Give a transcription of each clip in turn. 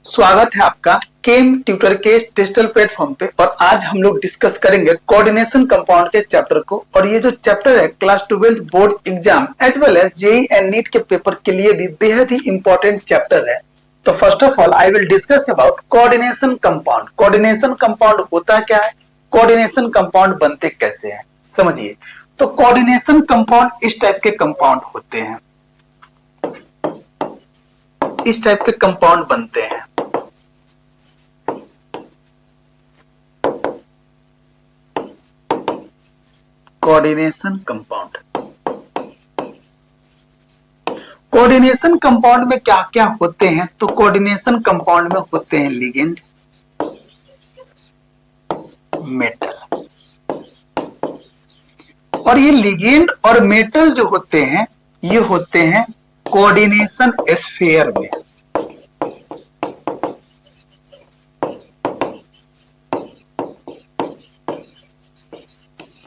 स्वागत है आपका केम ट्यूटर के डिजिटल प्लेटफॉर्म पे। और आज हम लोग डिस्कस करेंगे कोऑर्डिनेशन कंपाउंड के चैप्टर को। और ये जो चैप्टर है class 12 board exam as well as JEE and NEET के पेपर के लिए भी बेहद ही इंपॉर्टेंट चैप्टर है। तो first of all I will discuss about coordination compound. Coordination compound होता क्या है, कोऑर्डिनेशन कंपाउंड बनते कैसे हैं, समझिए। तो कोऑर्डिनेशन कंपाउंड इस टाइप के कंपाउंड होते हैं, इस टाइप के कंपाउंड बनते हैं। कोऑर्डिनेशन कंपाउंड, कोऑर्डिनेशन कंपाउंड में क्या क्या होते हैं? तो कोऑर्डिनेशन कंपाउंड में होते हैं लिगेंड, मेटल। और ये लिगेंड और मेटल जो होते हैं ये होते हैं कोऑर्डिनेशन स्फीयर में।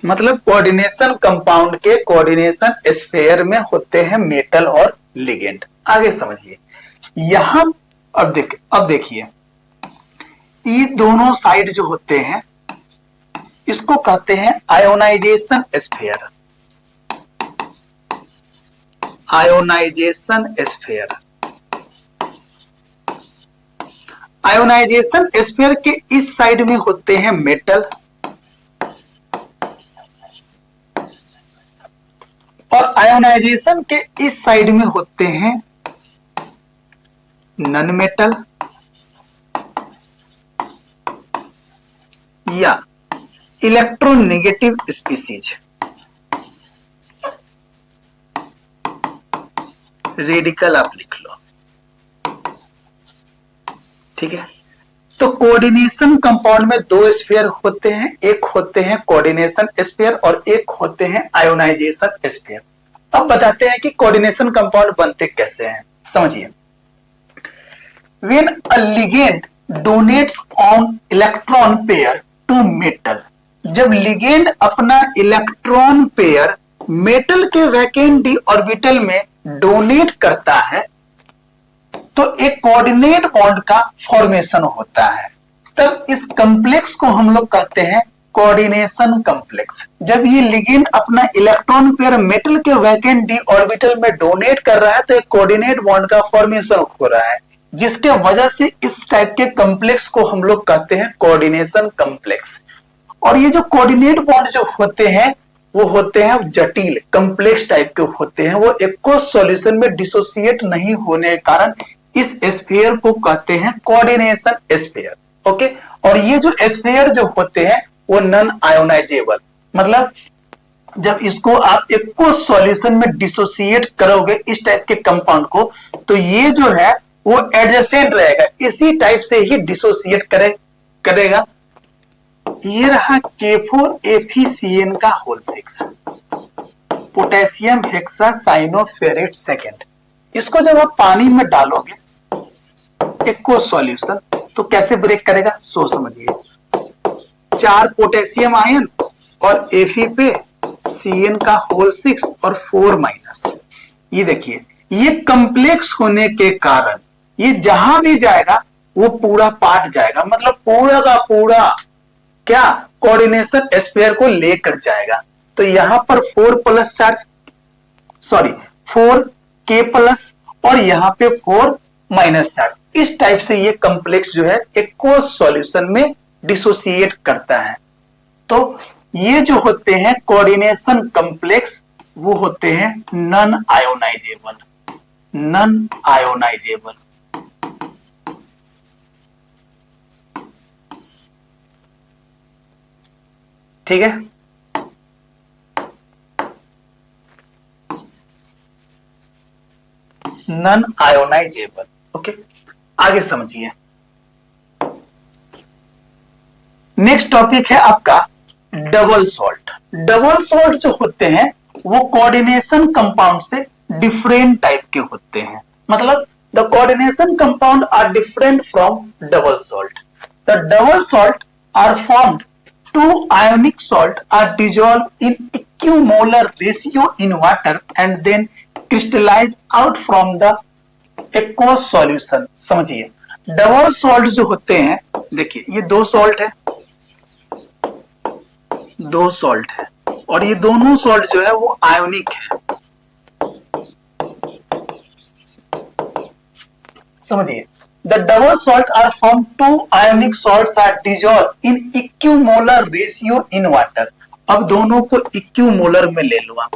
मतलब कोऑर्डिनेशन कंपाउंड के कोऑर्डिनेशन स्फीयर में होते हैं मेटल और लिगेंड। आगे समझिए यहां अब देखिए ये दोनों साइड जो होते हैं इसको कहते हैं ionisation sphere. Ionization sphere, ionization sphere के इस साइड में होते हैं मेटल और आयोनाइजेशन के इस साइड में होते हैं नॉन मेटल या इलेक्ट्रोनेगेटिव स्पीसीज। रेडिकल आप लिख लो, ठीक है। तो कोऑर्डिनेशन कंपाउंड में दो स्फीयर होते हैं, एक होते हैं कोऑर्डिनेशन स्फीयर और एक होते हैं आयोनाइजेशन स्फीयर। अब बताते हैं कि कोऑर्डिनेशन कंपाउंड बनते कैसे हैं, समझिए। When a ligand donates on electron pair to metal, जब लिगेंड अपना इलेक्ट्रॉन पेयर मेटल के वैकेंट डी ऑर्बिटल में डोनेट करता है तो एक कोऑर्डिनेट बॉन्ड का फॉर्मेशन होता है। तब इस कॉम्प्लेक्स को हम लोग कहते हैं कोऑर्डिनेशन कॉम्प्लेक्स। जब ये लिगेंड अपना इलेक्ट्रॉन पेयर मेटल के वैकेंट डी ऑर्बिटल में डोनेट कर रहा है तो एक कोऑर्डिनेट बॉन्ड का फॉर्मेशन हो रहा है, जिसके वजह से इस टाइप के कॉम्प्लेक्स को हम लोग कहते हैं कोऑर्डिनेशन कॉम्प्लेक्स। और ये जो कोऑर्डिनेट बॉन्ड जो होते हैं वो होते हैं जटिल कॉम्प्लेक्स टाइप के होते हैं, वो एको सॉल्यूशन में डिसोसिएट नहीं होने के कारण इस स्फीयर को कहते हैं कोऑर्डिनेशन स्फीयर। ओके। और ये जो स्फीयर जो होते हैं वो नॉन आयोनाइजेबल, मतलब जब इसको आप एको सॉल्यूशन में डिसोसिएट करोगे इस टाइप के कंपाउंड को तो ये जो है वो एडजेसेंट रहेगा, इसी टाइप से ही डिसोसिएट करेगा। ये रहा K4FeCN का होल 6 पोटेशियम हेक्सासाइनोफेरेट सेकेंड। इसको जब आप पानी में डालोगे एक्व सॉल्यूशन तो कैसे ब्रेक करेगा सो समझिए। 4 पोटेशियम आयन और Fe पे Cn का होल 6 और 4 माइनस। ये देखिए ये कंप्लेक्स होने के कारण ये जहां भी जाएगा वो पूरा पार्ट जाएगा, मतलब पूरा का पूरा क्या कोऑर्डिनेशन स्फीयर को लेकर जाएगा। तो यहां पर 4 प्लस चार्ज 4K प्लस और यहां पे 4 माइनस चार्ज, इस टाइप से ये कॉम्प्लेक्स जो है एक्वस सॉल्यूशन में डिसोसिएट करता है। तो ये जो होते हैं कोऑर्डिनेशन कॉम्प्लेक्स वो होते हैं नॉन आयोनाइजेबल, नॉन आयोनाइजेबल। ठीक है। Non ionizable. ओके, आगे समझिए। नेक्स्ट टॉपिक है आपका डबल सॉल्ट। डबल सॉल्ट जो होते हैं वो कोऑर्डिनेशन कंपाउंड से डिफरेंट टाइप के होते हैं, मतलब the coordination compound are different from double salt. The double salt are formed two ionic salt are dissolved in equimolar ratio in water and then crystallized out from the aqueous solution। समझिए double salt जो होते हैं, देखिए ये दो salt है, दो salt है, और ये दोनों सॉल्ट जो है वो आयोनिक है। समझिए, the double salt are from two ionic salts are dissolve in equimolar ratio in water. अब दोनों को इक्विमोलर में ले लो आप।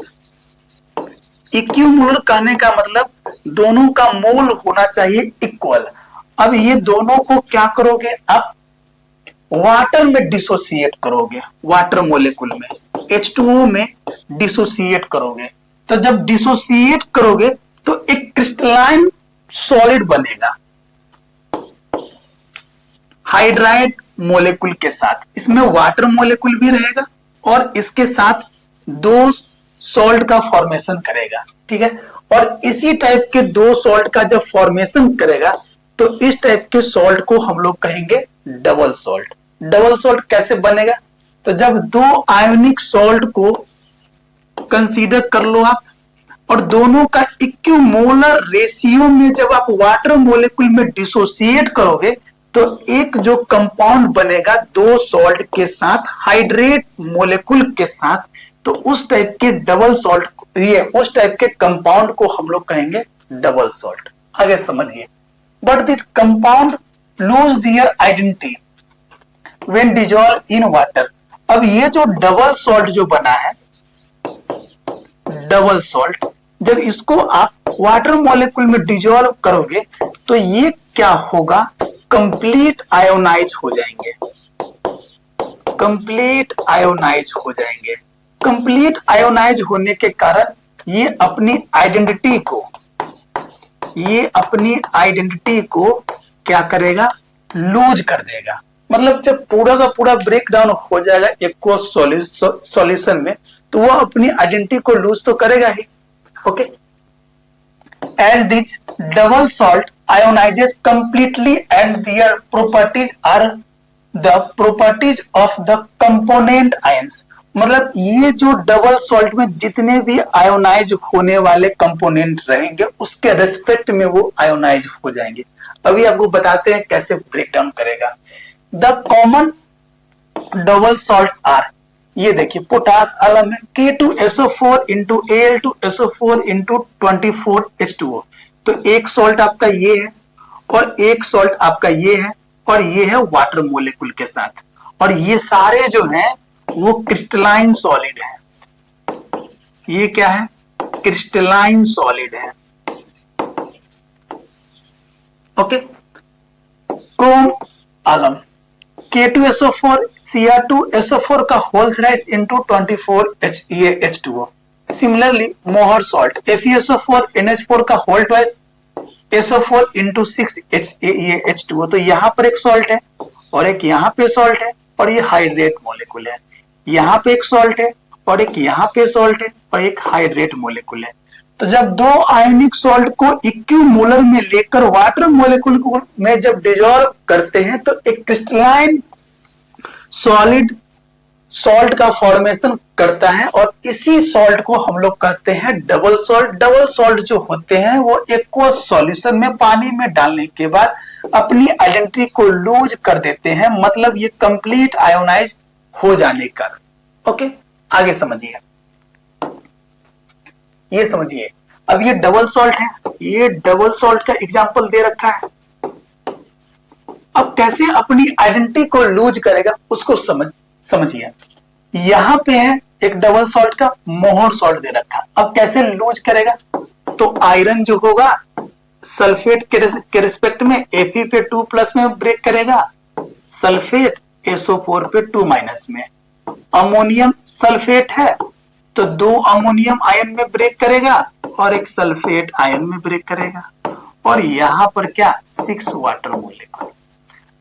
इक्विमोलर कहने का मतलब दोनों का मोल होना चाहिए इक्वल। अब ये दोनों को क्या करोगे आप, वाटर में डिसोसिएट करोगे, वाटर मोलेकुल में H2O में डिसोसिएट करोगे। तो जब डिसोसिएट करोगे तो एक क्रिस्टलाइन सॉलिड बनेगा हाइड्राइड मोलेकुल के साथ। इसमें वाटर मोलेकुल भी रहेगा और इसके साथ दो सॉल्ट का फॉर्मेशन करेगा, ठीक है। और इसी टाइप के दो सॉल्ट का जब फॉर्मेशन करेगा तो इस टाइप के सॉल्ट को हम लोग कहेंगे डबल सॉल्ट। डबल सॉल्ट कैसे बनेगा, तो जब दो आयोनिक सॉल्ट को कंसीडर कर लो आप और दोनों का इक्विमोलर रेशियो में जब आप वाटर मोलेकुल में डिसोसिएट करोगे तो एक जो कंपाउंड बनेगा दो सॉल्ट के साथ हाइड्रेट मोलेकुल के साथ, तो उस टाइप के डबल सॉल्ट, ये उस टाइप के कंपाउंड को हम लोग कहेंगे डबल सॉल्ट। आगे समझिए, but this compound lose their identity when dissolve in water. अब ये जो डबल सॉल्ट जो बना है, डबल सॉल्ट, जब इसको आप वाटर मॉलिक्यूल में डिजॉल्व करोगे तो ये क्या होगा, कंप्लीट आयोनाइज हो जाएंगे, कंप्लीट आयोनाइज हो जाएंगे। कंप्लीट आयोनाइज होने के कारण ये अपनी आइडेंटिटी को क्या करेगा, लूज कर देगा। मतलब जब पूरा का पूरा ब्रेक डाउन हो जाएगा एक्वस सॉल्यूशन में तो वो अपनी आइडेंटिटी को लूज तो करेगा ही। Okay, as this double salt ionises completely and their properties are the properties of the component ions. मतलब ये जो डबल सॉल्ट में जितने भी आयोनाइज होने वाले कंपोनेंट रहेंगे उसके रेस्पेक्ट में वो आयोनाइज हो जाएंगे। अभी आपको बताते हैं कैसे ब्रेक डाउन करेगा। The common double salts are, ये देखिए पोटास अलम है K2SO4 into Al2SO4 into 24H2O। तो एक सॉल्ट आपका ये है और एक सॉल्ट आपका ये है और ये है वाटर मोलेकुल के साथ, और ये सारे जो हैं वो क्रिस्टलाइन सॉलिड है। ये क्या है, क्रिस्टलाइन सॉलिड है। Okay, chrome alum K2SO4 Cr2SO4 का whole thrice into 24H2O। Similarly Mohr salt FeSO4 NH4 का whole twice SO4 into 6H2O। तो यहाँ पर एक सॉल्ट है और एक यहाँ पे सॉल्ट है और ये हाइड्रेट मोलेकुल है। यहाँ पे एक सॉल्ट है और एक यहाँ पे सॉल्ट है और एक हाइड्रेट मोलेकुल है। तो जब दो आयोनिक सॉल्ट को इक्विमोलर में लेकर वाटर मोलेकुल में जब डिसॉल्व करते हैं तो एक क्रिस्टलाइन सॉलिड सॉल्ट का फॉर्मेशन करता है और इसी सॉल्ट को हम लोग कहते हैं डबल सॉल्ट। डबल सॉल्ट जो होते हैं वो एक्वस सॉल्यूशन में पानी में डालने के बाद अपनी आइडेंटिटी को लूज कर देते हैं, मतलब ये कंप्लीट आयोनाइज हो जाने का। ओके, आगे समझिए, ये समझिए। अब ये डबल सॉल्ट है, ये डबल सॉल्ट का एग्जांपल दे रखा है। अब कैसे अपनी आइडेंटिटी को लूज करेगा उसको समझिए। यहां पे है एक डबल सॉल्ट का मोहर सॉल्ट दे रखा। अब कैसे लूज करेगा, तो आयरन जो होगा सल्फेट के रिस्पेक्ट में Fe पे 2+ में ब्रेक करेगा, सल्फेट SO4 पे 2- में। अमोनियम सल्फेट है तो दो अमोनियम आयन में ब्रेक करेगा और एक सल्फेट आयन में ब्रेक करेगा, और यहां पर क्या 6 वाटर मोलेकुल,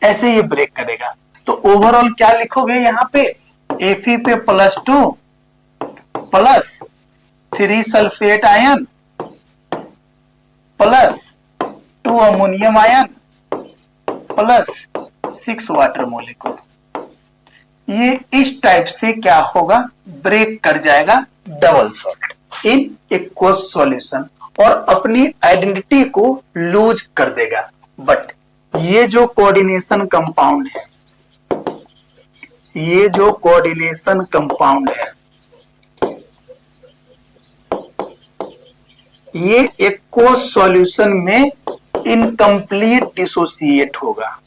ऐसे ये ब्रेक करेगा। तो ओवरऑल क्या लिखोगे यहाँ पे, Fe पे +2 plus 3 sulphate ion plus 2 ammonium ion plus 6 water molecule. ये इस टाइप से क्या होगा, ब्रेक कर जाएगा double salt in aqueous solution और अपनी आइडेंटिटी को लूज कर देगा। बट ये जो कोऑर्डिनेशन कंपाउंड है, ये जो कोऑर्डिनेशन कंपाउंड है, ये एक्वस सॉल्यूशन में इनकम्प्लीट डिसोसिएट होगा,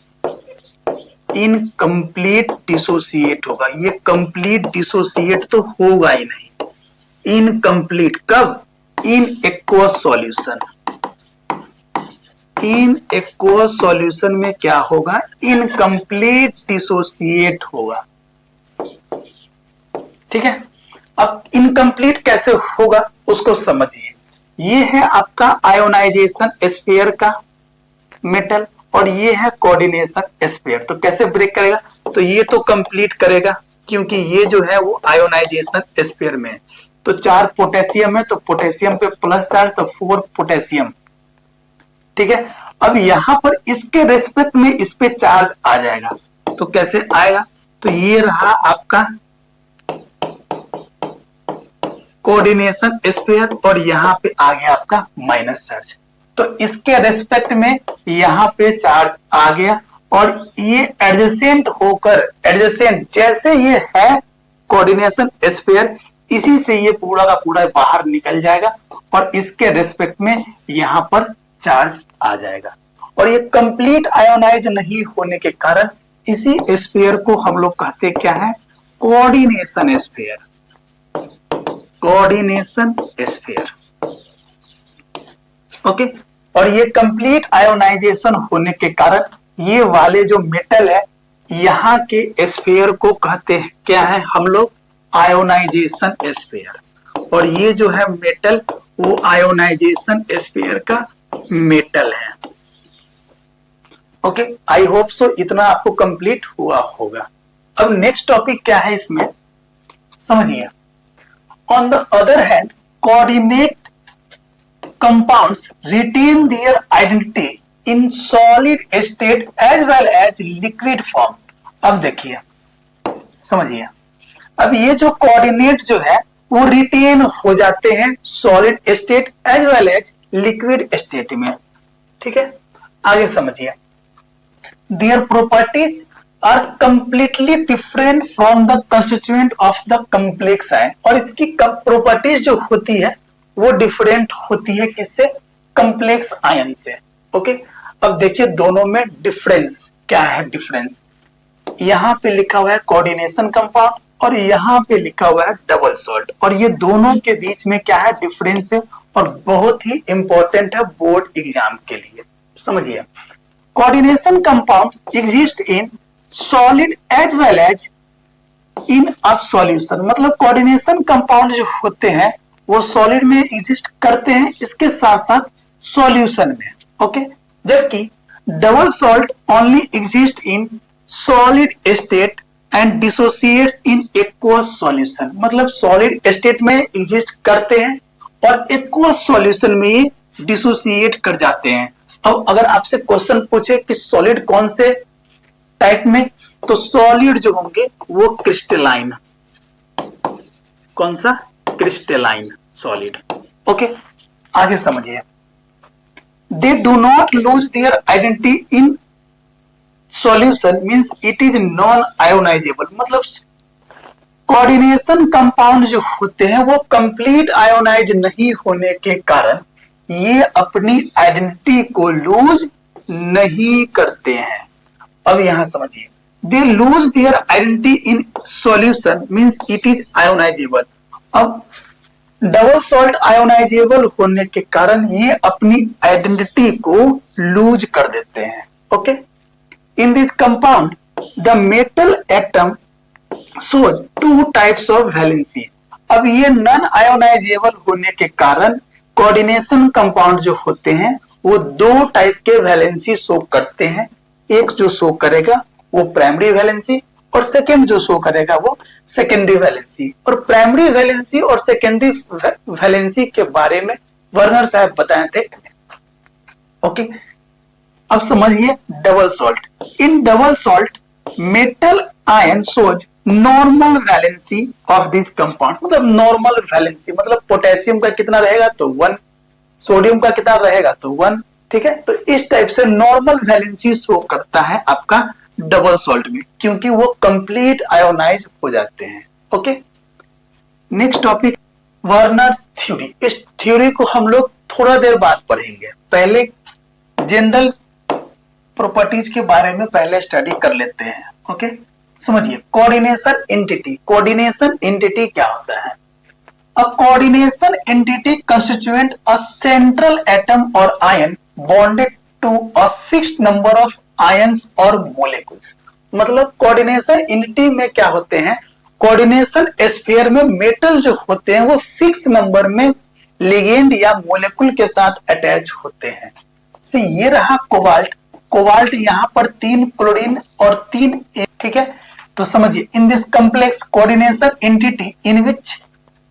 इनकम्प्लीट डिसोसिएट होगा। ये कंप्लीट डिसोसिएट तो होगा ही नहीं, इनकम्प्लीट। कब? इन एक्वस सॉल्यूशन, इन एक्वस सॉल्यूशन में क्या होगा? इनकम्प्लीट डिसोसिएट होगा। ठीक है, अब इनकम्प्लीट कैसे होगा उसको समझिए। ये है आपका आयोनाइजेशन स्पेयर का मेटल और ये है कोऑर्डिनेशन स्पेयर। तो कैसे ब्रेक करेगा? तो ये तो कंप्लीट करेगा क्योंकि ये जो है वो आयोनाइजेशन स्पेयर में है। तो 4 पोटेशियम है तो पोटेशियम पे प्लस चार्ज, तो 4 पोटेशियम। ठीक है, अब यहां पर इसके रेस्पेक्ट में इस पे चार्ज आ जाएगा। तो कैसे आएगा? तो ये रहा आपका कोऑर्डिनेशन स्पेयर और यहाँ पे आ गया आपका माइनस चार्ज। तो इसके रेस्पेक्ट में यहाँ पे चार्ज आ गया और ये एडजेसेंट होकर, एडजेसेंट जैसे ये है कोऑर्डिनेशन स्पेयर, इसी से ये पूरा का पूरा बाहर निकल जाएगा और इसके रेस्पेक्ट में यहाँ पर चार्ज आ जाएगा। और ये कंप्लीट आयोनाइज नहीं होने के कारण इसी स्पेयर को हम लोग कहते क्या है? Coordination sphere, coordination sphere. Okay, और ये कंप्लीट आयोनाइजेशन होने के कारण ये वाले जो मेटल है यहाँ के स्फीयर को कहते हैं क्या है हम लोग? Ionization sphere. और ये जो है मेटल वो आयोनाइजेशन स्फीयर का मेटल है। ओके, आई होप सो इतना आपको कंप्लीट हुआ होगा। अब नेक्स्ट टॉपिक क्या है इसमें समझिए। On the other hand, coordinate compounds retain their identity in solid state as well as liquid form. अब देखिए, समझिए, अब ये जो कोऑर्डिनेट जो है वो रिटेन हो जाते हैं solid state as well as liquid state में। ठीक है, आगे समझिए। Their properties are completely different from the constituent of the complex ion। और इसकी प्रॉपर्टीज जो होती है वो डिफरेंट होती है किससे? कम्प्लेक्स आयन से। ओके, अब देखिए दोनों में डिफरेंस क्या है। डिफरेंस यहाँ पे लिखा हुआ है कोऑर्डिनेशन कंपाउंड और यहाँ पे लिखा हुआ है डबल सॉल्ट, और ये दोनों के बीच में क्या है? डिफरेंस है और बहुत ही इंपॉर्टेंट है बोर्ड एग्जाम के लिए। समझिए, coordination compound exist in solid as well as in a solution. मतलब कोऑर्डिनेशन कंपाउंड जो होते हैं वो सॉलिड में एग्जिस्ट करते हैं, इसके साथ साथ सॉल्यूशन में। ओके, जबकि double salt only exist in solid state and dissociates in aqueous solution. मतलब सॉलिड स्टेट में एग्जिस्ट करते हैं और एक्वस सॉल्यूशन में ये डिसोसिएट कर जाते हैं। अब अगर आपसे क्वेश्चन पूछे कि सॉलिड कौन से टाइप में, तो सॉलिड जो होंगे वो क्रिस्टलाइन। कौन सा? Crystalline solid. ओके, आगे समझिए। They do not lose their identity in solution means it is non ionisable. मतलब कोऑर्डिनेशन कंपाउंड जो होते हैं वो कंप्लीट आयोनाइज नहीं होने के कारण ये अपनी आइडेंटिटी को लूज नहीं करते हैं। अब यहां समझिए, they lose their identity in solution means it is ionisable. अब डबल सॉल्ट आयोनाइजेबल होने के कारण ये अपनी आइडेंटिटी को लूज कर देते हैं। Okay, in this compound the metal atom shows 2 types of valency. अब ये नॉन आयोनाइजेबल होने के कारण कोऑर्डिनेशन कंपाउंड जो होते हैं वो 2 टाइप के वैलेंसी शो करते हैं। एक जो शो करेगा वो प्राइमरी वैलेंसी और सेकेंड जो शो करेगा वो सेकेंडरी वैलेंसी। और प्राइमरी वैलेंसी और सेकेंडरी वैलेंसी के बारे में वर्नर साहब बताए थे। ओके, अब समझिए double salt. In double salt metal ion shows normal valency of this compound. मतलब नॉर्मल वैलेंसी मतलब पोटेशियम का कितना रहेगा तो 1, सोडियम का कितना रहेगा तो 1, ठीक है। तो इस टाइप से नॉर्मल वैलेंसी शो करता है आपका डबल सॉल्ट में, क्योंकि वो कंप्लीट आयोनाइज हो जाते हैं। Okay, next topic Werner's theory. इस थ्योरी को हम लोग थोड़ा देर बाद पढ़ेंगे, पहले जनरल प्रॉपर्टीज के बारे में पहले स्टडी कर लेते हैं। ओके, समझिए कोऑर्डिनेशन एंटिटी। कोऑर्डिनेशन एंटिटी क्या होता है? A coordination entity constituent a central atom और ion bonded to a fixed number of ions और मोलिक्यूल्स। मतलब कोऑर्डिनेशन एंटिटी में क्या होते हैं, कोऑर्डिनेशन स्फीयर में मेटल जो होते हैं वो फिक्स नंबर में लिगेंड या मोलिक्यूल के साथ अटैच होते हैं। तो ये रहा कोबाल्ट। कोबाल्ट यहाँ पर 3 क्लोरीन और 3, ठीक है। तो समझिए, in this complex coordination entity in which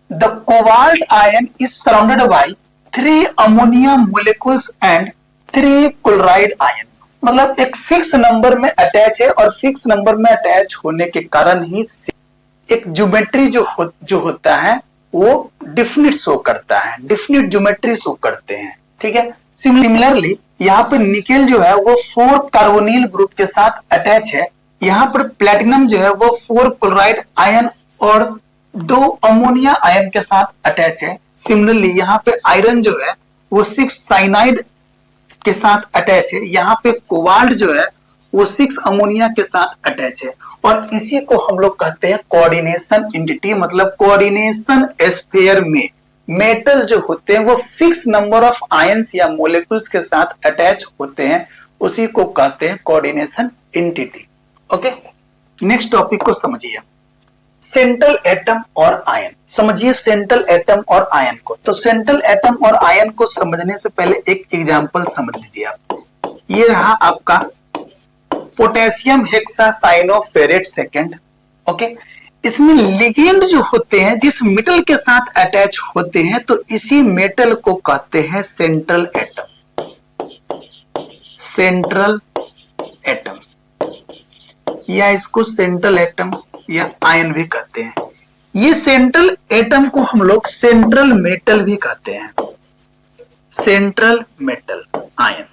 the cobalt ion is surrounded by 3 ammonia molecules and 3 chloride ion. मतलब एक फिक्स नंबर में अटैच है, और फिक्स नंबर में अटैच होने के कारण ही एक ज्योमेट्री जो होता है वो डिफिनिट शो करता है, डिफिनिट ज्योमेट्री शो करते हैं, ठीक है। सिमिलरली यहाँ पे निकेल जो है वो 4 कार्बोनिल ग्रुप के साथ अटैच है। यहाँ पर प्लेटिनम जो है वो 4 क्लोराइड आयन और 2 अमोनिया आयन के साथ अटैच है। सिमिलरली यहाँ पे आयरन जो है वो 6 साइनाइड के साथ अटैच है। यहाँ पे कोबाल्ट जो है वो 6 अमोनिया के साथ अटैच है। और इसी को हम लोग कहते हैं कोऑर्डिनेशन एंटिटी। मतलब कोऑर्डिनेशन स्फीयर में मेटल जो होते हैं वो फिक्स नंबर ऑफ आयंस या मोलिक्यूल्स के साथ अटैच होते हैं, उसी को कहते हैं coordination entity. Okay, next topic को समझिए, सेंट्रल एटम और आयन। समझिए सेंट्रल एटम और आयन को। तो सेंट्रल एटम और आयन को समझने से पहले एक एग्जांपल समझ लीजिए आप। ये रहा आपका पोटेशियम हेक्सासाइनोफेरेट सेकेंड। ओके, इसमें लिगेंड जो होते हैं जिस मेटल के साथ अटैच होते हैं, तो इसी मेटल को कहते हैं सेंट्रल एटम। सेंट्रल एटम या इसको सेंट्रल एटम या आयन भी कहते हैं। ये सेंट्रल एटम को हम लोग सेंट्रल मेटल भी कहते हैं, सेंट्रल मेटल आयन।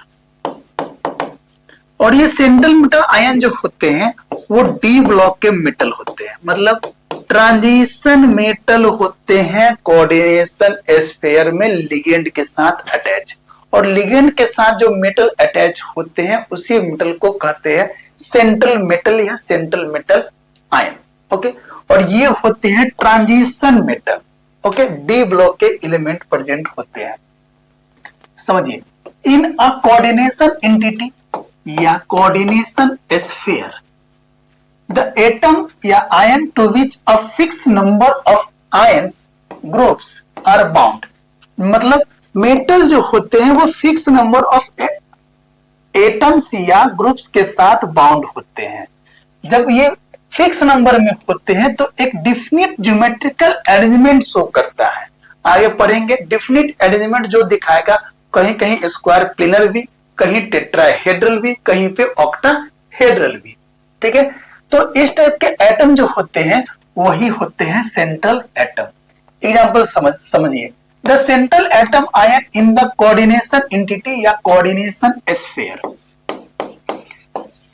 और ये सेंट्रल मेटल आयन जो होते हैं वो डी ब्लॉक के मेटल होते हैं। मतलब ट्रांजिशन मेटल होते हैं कोऑर्डिनेशन स्फीयर में लिगेंड के साथ अटैच। और लिगेंड के साथ जो मेटल अटैच होते हैं उसी मेटल को कहते हैं सेंट्रल मेटल या सेंट्रल मेटल आयन। ओके, और ये होते हैं transition metal. Okay, D block के एलिमेंट प्रेजेंट होते हैं। समझिए, इन अ कोऑर्डिनेशन एंटिटी या कोऑर्डिनेशन स्फीयर द एटम या ion to which a fix number of ions groups are bound. मतलब मेटल जो होते हैं वो फिक्स नंबर ऑफ एटम्स या ग्रुप्स के साथ बाउंड होते हैं। जब ये फिक्स नंबर में होते हैं तो एक डिफिनिट ज्योमेट्रिकल अरेंजमेंट शो करता है। आगे पढ़ेंगे, डिफिनिट अरेंजमेंट जो दिखाएगा कहीं कहीं स्क्वायर प्लेनर भी, कहीं टेट्राहेड्रल भी, कहीं पे ऑक्टाहेड्रल भी, ठीक है। तो इस टाइप के एटम जो होते हैं वही होते हैं सेंट्रल एटम। एग्जांपल समझिए, the central atom ion in the coordination entity या कोऑर्डिनेशन स्फीयर।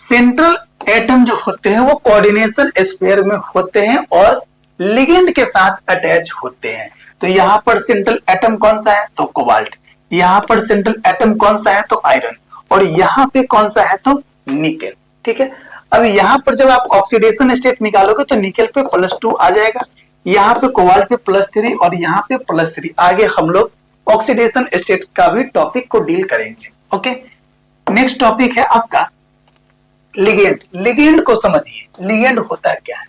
सेंट्रल एटम जो होते हैं वो कोऑर्डिनेशन स्फीयर में होते हैं और लिगेंड के साथ अटैच होते हैं। तो यहां पर सेंट्रल एटम कौन सा है? तो कोबाल्ट। यहां पर सेंट्रल एटम कौन सा है? तो आयरन। और यहाँ पे कौन सा है? तो निकेल, ठीक है। अब यहाँ पर जब आप ऑक्सीडेशन स्टेट निकालोगे तो निकेल पे +2 आ जाएगा, यहाँ पे कोबाल्ट पे +3 और यहाँ पे +3। आगे हम लोग ऑक्सीडेशन स्टेट का भी टॉपिक को डील करेंगे। ओके, नेक्स्ट टॉपिक है आपका लिगेंड। लिगेंड को समझिए, लिगेंड होता क्या है?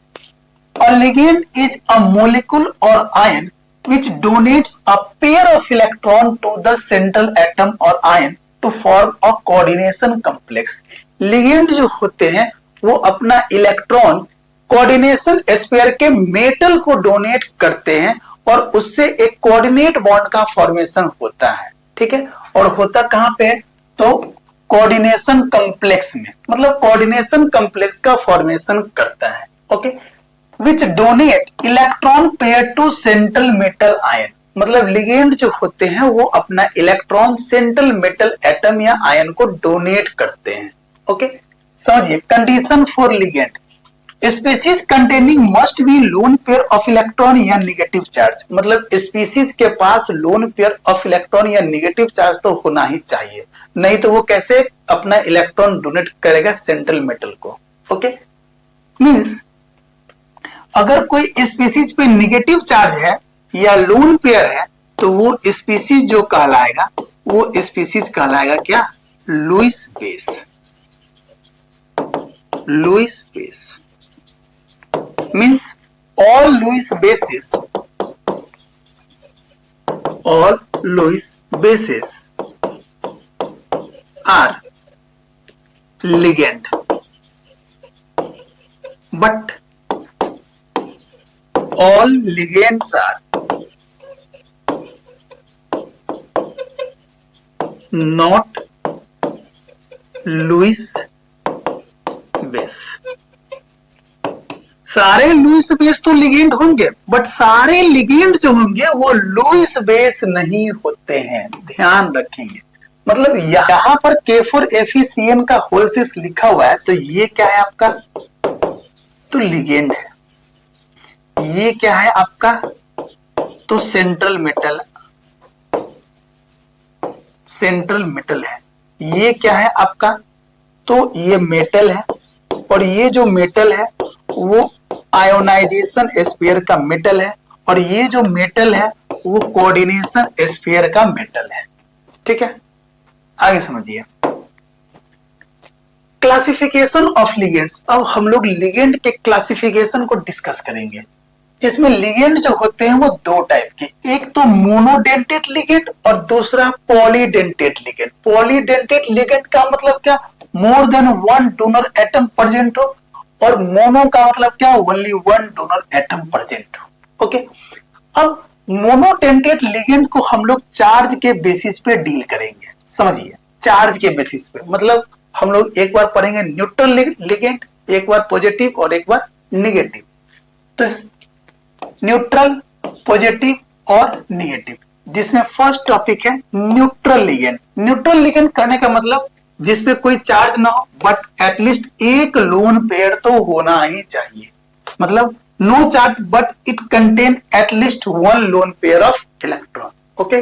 A ligand is a molecule or ion which donates a pair of electron to the central atom or ion to form a coordination complex. Ligand जो होते हैं वो अपना इलेक्ट्रॉन कोऑर्डिनेशन स्फीयर के मेटल को डोनेट करते हैं और उससे एक कोऑर्डिनेट बॉन्ड का फॉर्मेशन होता है, ठीक है। और होता कहां पे है? तो कोऑर्डिनेशन कॉम्प्लेक्स में। मतलब कोऑर्डिनेशन कॉम्प्लेक्स का फॉर्मेशन करता है। Okay, which donate electron pair to central metal ion. मतलब लिगेंड जो होते हैं वो अपना इलेक्ट्रॉन सेंट्रल मेटल एटम या आयन को डोनेट करते हैं। ओके, समझिए condition for ligand, species containing must be loan pair of electron या नेगेटिव चार्ज, मतलब स्पीसीज के पास लोन पेयर ऑफ इलेक्ट्रॉन या नेगेटिव चार्ज तो होना ही चाहिए, नहीं तो वो कैसे अपना इलेक्ट्रॉन डोनेट करेगा सेंट्रल मेटल को। ओके, मींस अगर कोई स्पीसीज पे नेगेटिव चार्ज है या लोन पेयर है तो वो स्पीसीज जो कहलाएगा वो स्पीसीज कहलाएगा क्या, Lewis base. Lewis base means all Lewis bases are ligand, but all ligands are not Lewis base। सारे लुईस बेस तो लिगेंड होंगे बट सारे लिगेंड जो होंगे वो लुईस बेस नहीं होते हैं, ध्यान रखेंगे। मतलब यहां पर K4FeCN का होल्सिस लिखा हुआ है तो ये क्या है आपका, तो लिगेंड है। ये क्या है आपका, तो सेंट्रल मेटल, सेंट्रल मेटल है। ये क्या है आपका, तो ये मेटल है और ये जो मेटल है वो आयोनाइजेशन स्फीयर का मेटल है और ये जो मेटल है वो कोऑर्डिनेशन स्फीयर का मेटल है। ठीक है, आगे समझिए क्लासिफिकेशन ऑफ लिगेंड्स। अब हम लोग लिगेंड के क्लासिफिकेशन को डिस्कस करेंगे, जिसमें लिगेंड जो होते हैं वो दो टाइप के, एक तो मोनोडेंटेट लिगेंड और दूसरा पॉलीडेंटेट लिगेंड। पॉलीडेंटेट लिगेंड का मतलब क्या, more than one donor atom present हो, और मोनो का मतलब क्या, only one donor atom present हो। ओके, अब मोनोडेंटेट लिगेंड को हम लोग चार्ज के बेसिस पे डील करेंगे। समझिए चार्ज के बेसिस पे, मतलब हम लोग एक बार पढ़ेंगे न्यूट्रल लिगेंड, एक बार पॉजिटिव और एक बार निगेटिव। तो न्यूट्रल, पॉजिटिव और निगेटिव, जिसमें फर्स्ट टॉपिक है न्यूट्रल लिगेंड। न्यूट्रल लिगेंड कहने का मतलब जिसपे कोई चार्ज ना हो बट एटलीस्ट एक लोन पेयर तो होना ही चाहिए, मतलब no charge but it contain at least one lone pair of electron. Okay,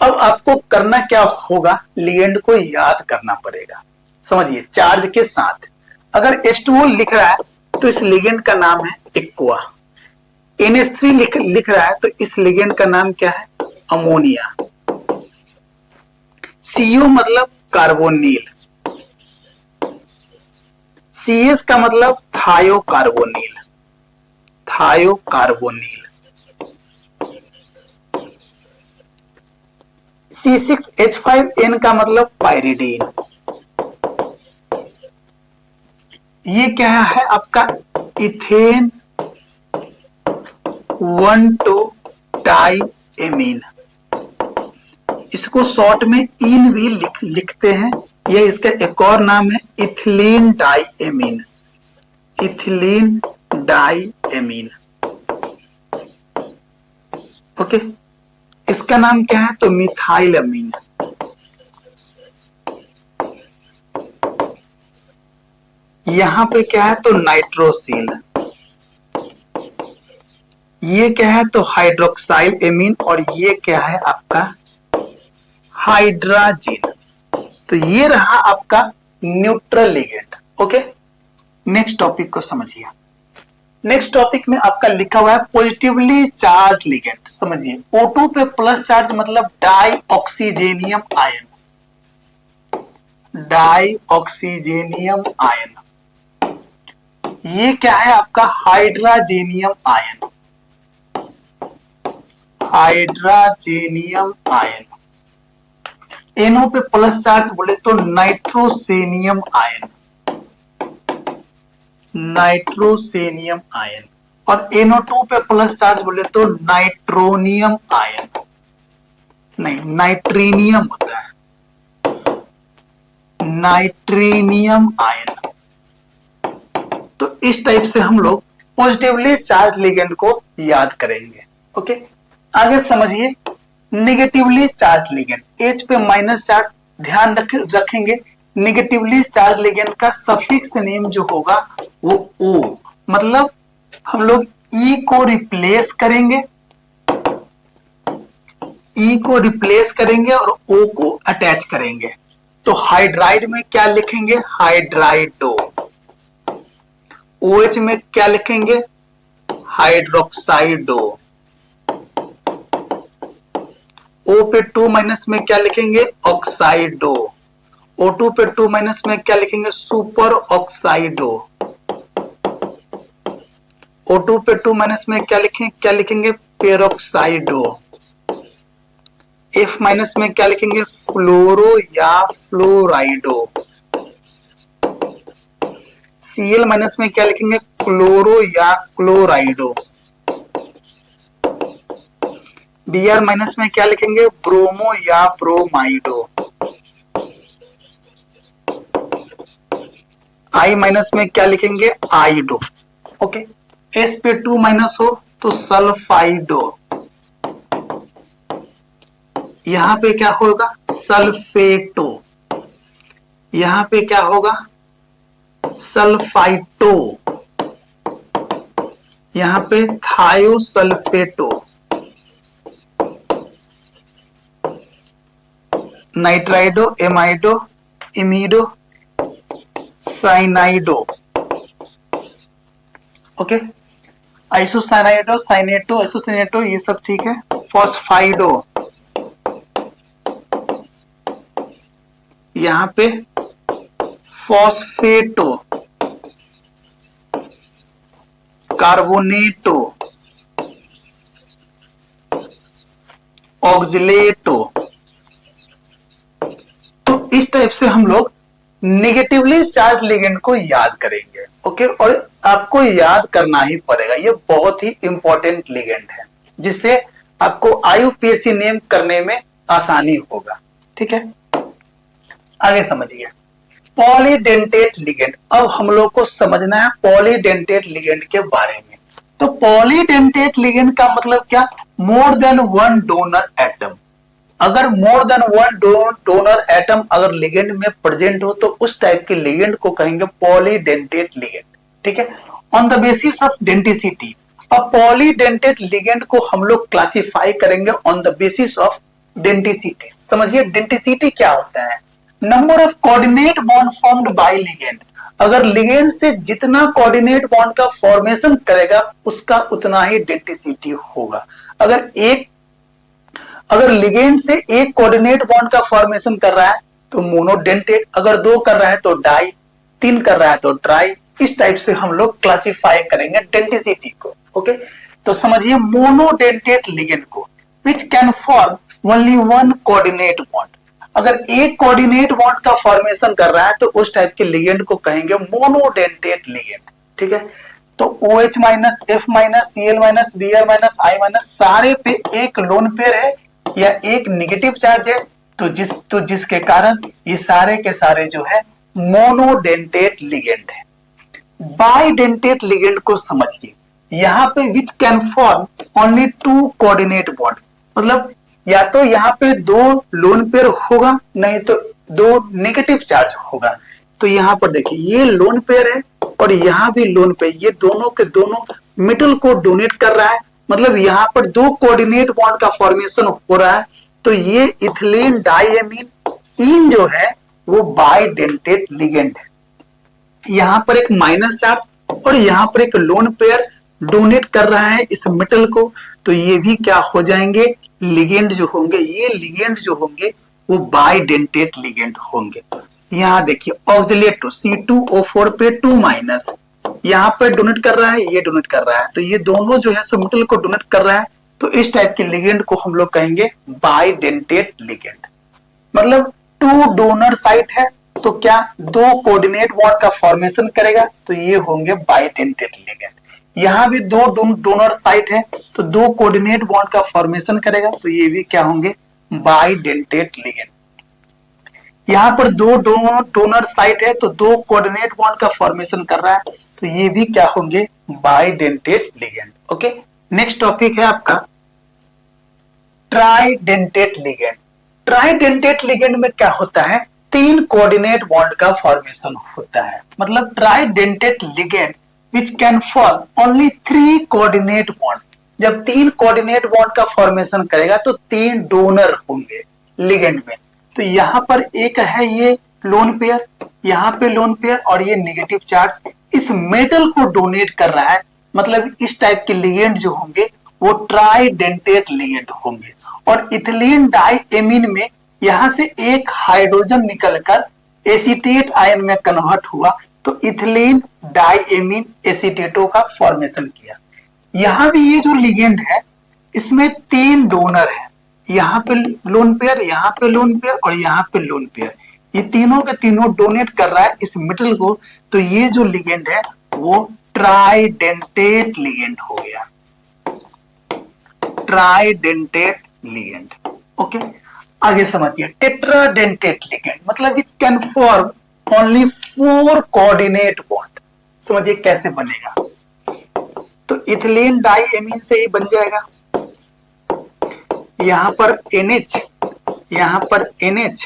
अब आपको करना क्या होगा, लिगेंड को याद करना पड़ेगा। समझिए चार्ज के साथ अगर H2O लिख रहा है तो इस लिगेंड का नाम है एक्वा। NH3 लिख रहा है तो इस लिगेंड का नाम क्या है, अमोनिया। CO मतलब कार्बोनिल, CS का मतलब थायोकार्बोनिल, थायोकार्बोनिल। C6H5N का मतलब पायरिडीन। ये क्या है आपका, इथेन 1,2 डाइएमीन। इसको शॉर्ट में इन भी लिखते हैं, यह इसका एक और नाम है ethylene diamine. Ethylene diamine. Okay, इसका नाम क्या है, तो मिथाइल अमीन। यहां पे क्या है, तो नाइट्रोसिल। ये क्या है, तो हाइड्रोक्साइल एमीन, और ये क्या है आपका हाइड्राजीन। तो ये रहा आपका neutral ligand. Okay, next topic को समझिए। नेक्स्ट टॉपिक में आपका लिखा हुआ है पॉजिटिवली चार्ज लिगेंड। समझिए O2 पे प्लस चार्ज मतलब डाई ऑक्सीजेनियम आयन, डाई ऑक्सीजेनियम आयन। ये क्या है आपका हाइड्राजेनियम आयन, हाइड्राजेनियम आयन। NO पे प्लस चार्ज बोले तो नाइट्रोसेनियम आयन, नाइट्रोसेनियम आयन। और NO2 पे प्लस चार्ज बोले तो नाइट्रोनियम आयन, नहीं नाइट्रेनियम होता है, नाइट्रेनियम आयन। तो इस टाइप से हम लोग पॉजिटिवली चार्ज लिगेंड को याद करेंगे। ओके, आगे समझिए निगेटिवली चार्ज लिगेंड, H पे माइनस चार्ज, ध्यान रखेंगे निगेटिवली चार्ज लिगेंड का सफिक्स नेम जो होगा वो O, मतलब हम लोग E को रिप्लेस करेंगे, E को रिप्लेस करेंगे और O को अटैच करेंगे। तो हाइड्राइड में क्या लिखेंगे, हाइड्राइडो। OH में क्या लिखेंगे, हाइड्रोक्साइडो। O पे 2 माइनस में क्या लिखेंगे, ऑक्साइडो। O2 पे 2 माइनस में क्या लिखेंगे, सुपर ऑक्साइडो। O2 पे 2 माइनस में क्या लिखेंगे, पेरोक्साइडो। F माइनस में क्या लिखेंगे, फ्लोरो या फ्लोराइडो। Cl माइनस में क्या लिखेंगे, क्लोरो या क्लोराइडो। Br माइनस में क्या लिखेंगे, ब्रोमो या ब्रोमाइडो। I माइनस में क्या लिखेंगे, आइडो। ओके, S पे 2 माइनस हो तो सल्फाइडो। यहां पे क्या होगा, सल्फेटो। यहां पे क्या होगा, सल्फाइटो। यहां पे थायोसल्फेटो। नाइट्राइडो, एमाइडो, इमिडो, साइनाइडो। ओके, आइसोसाइनाइडो, साइनेटो, आइसोसाइनेटो, ये सब ठीक है। फॉस्फाइडो, यहां पे फॉस्फेटो, कार्बोनेटो, ऑक्जिलेटो। तो इस टाइप से हम लोग निगेटिवली चार्ज लिगेंड को याद करेंगे। ओके, और आपको याद करना ही पड़ेगा, ये बहुत ही इंपॉर्टेंट लिगेंड है जिससे आपको आईयूपीएसी नेम करने में आसानी होगा। ठीक है, आगे समझिए पॉलीडेंटेट लिगेंड। अब हम लोग को समझना है पॉलीडेंटेट लिगेंड के बारे में। तो पॉलीडेंटेट लिगेंड का मतलब क्या, more than one donor atom. अगर more than one donor atom अगर लिगेंड में प्रेजेंट हो तो उस टाइप के लिगेंड को कहेंगे पॉलीडेंटेट लिगेंड। ठीक है, on the basis of denticity. अब पॉलीडेंटेट लिगेंड को हम लोग क्लासिफाई करेंगे on the basis of denticity. समझिए डेंटिसिटी क्या होता है, number of coordinate bond formed by ligand. अगर लिगेंड से जितना कोऑर्डिनेट बॉन्ड का फॉर्मेशन करेगा उसका उतना ही डेंटिसिटी होगा। अगर लिगेंड से एक कोऑर्डिनेट बॉन्ड का फॉर्मेशन कर रहा है तो मोनोडेंटेट, अगर 2 कर रहा है तो डाई, 3 कर रहा है तो ट्राई। इस टाइप से हम लोग क्लासिफाई करेंगे डेंटिसिटी को। ओके, तो समझिए मोनोडेंटेट लिगेंड को which can form only one coordinate bond. अगर एक कोऑर्डिनेट बॉन्ड का फॉर्मेशन कर रहा है तो उस टाइप के लिगेंड को कहेंगे मोनोडेंटेट लिगेंड। ठीक है, तो OH minus, F minus, Cl minus, Br minus, I minus सारे पे एक लोन पेयर है या एक नेगेटिव चार्ज है, तो जिसके कारण ये सारे के सारे जो है मोनोडेंटेट लिगेंड है। बाइडेंटेट लिगेंड को समझिए, यहाँ पे which can form only 2 coordinate bond, मतलब या तो यहाँ पे 2 लोन पेयर होगा नहीं तो 2 नेगेटिव चार्ज होगा। तो यहाँ पर देखिए ये लोन पेयर है और यहाँ भी लोन पेयर, ये दोनों के दोनों मेटल को डोनेट कर रहा है, मतलब यहाँ पर 2 कोऑर्डिनेट बॉन्ड का फॉर्मेशन हो रहा है। तो ये इथिलीन डाइएमीन इन जो है वो बाइडेंटेट लिगेंड है। यहाँ पर एक माइनस चार्ज और यहाँ पर एक लोन पेयर डोनेट कर रहा है इस मेटल को, तो ये भी क्या हो जाएंगे, लिगेंड जो होंगे, ये लिगेंड जो होंगे वो बाइडेंटेट लिगेंड होंगे। यहाँ देखिए ऑक्जिलेटो C2O4 पे 2 माइनस, यहाँ पे डोनेट कर रहा है, ये डोनेट कर रहा है, तो ये दोनों जो है सो मेटल को डोनेट कर रहा है। तो इस टाइप के लिगेंड को हम लोग कहेंगे बाइडेंटेट लिगेंड। मतलब 2 डोनर साइट है तो क्या 2 कोऑर्डिनेट बॉन्ड का फॉर्मेशन करेगा, तो ये होंगे बाइडेंटेट लिगेंड। यहाँ भी 2 डोनर साइट है तो 2 कोऑर्डिनेट बॉन्ड का फॉर्मेशन करेगा, तो ये भी क्या होंगे, बाइडेंटेट लिगेंड। यहाँ पर 2 डोनर साइट है तो 2 कोऑर्डिनेट बॉन्ड का फॉर्मेशन कर रहा है, तो ये भी क्या होंगे, bidentate ligand. Okay, next topic है आपका ट्राइडेंटेट लिगेंड। ट्राइडेंटेट लिगेंड में क्या होता है, 3 कोऑर्डिनेट बॉन्ड का फॉर्मेशन होता है। मतलब tridentate ligand which can form only 3 coordinate bond. जब 3 कोऑर्डिनेट बॉन्ड का फॉर्मेशन करेगा तो 3 डोनर होंगे लिगेंड में। तो यहां पर एक है ये लोन पेयर, यहाँ पे लोन पेयर और ये नेगेटिव चार्ज इस मेटल को डोनेट कर रहा है। मतलब इस टाइप के लिगेंड जो होंगे वो ट्राइडेंटेट लिगेंड होंगे। और इथिलीन डाइएमीन में यहां से एक हाइड्रोजन निकलकर एसीटेट आयन में कन्वर्ट हुआ तो इथिलीन डाइएमीन एसीटेटो का फॉर्मेशन किया। यहां भी ये जो लिगेंड है इसमें 3 डोनर है, यहाँ पे लोन पेयर, यहाँ पे लोन पेयर और यहाँ पे लोन पेयर। ये तीनों के तीनों डोनेट कर रहा है इस मेटल को। तो ये जो लिगेंड है वो ट्राइडेंटेट लिगेंड हो गया, ट्राइडेंटेट लिगेंड। ओके, आगे समझिए टेट्राडेंटेट लिगेंड मतलब it can form only 4 coordinate bond. समझिए कैसे बनेगा, तो इथिलीन डाइएमीन से ही बन जाएगा। यहां पर NH, यहां पर NH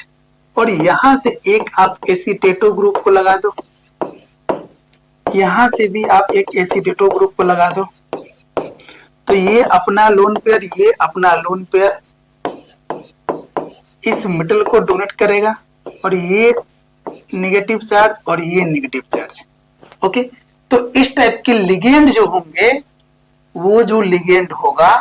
और यहां से एक आप एसीटेटो ग्रुप को लगा दो, यहां से भी आप एक एसीटेटो ग्रुप को लगा दो। तो ये अपना लोन पेयर, ये अपना लोन पेयर इस मेटल को डोनेट करेगा और ये नेगेटिव चार्ज और ये नेगेटिव चार्ज। ओके, तो इस टाइप के लिगेंड जो होंगे वो जो लिगेंड होगा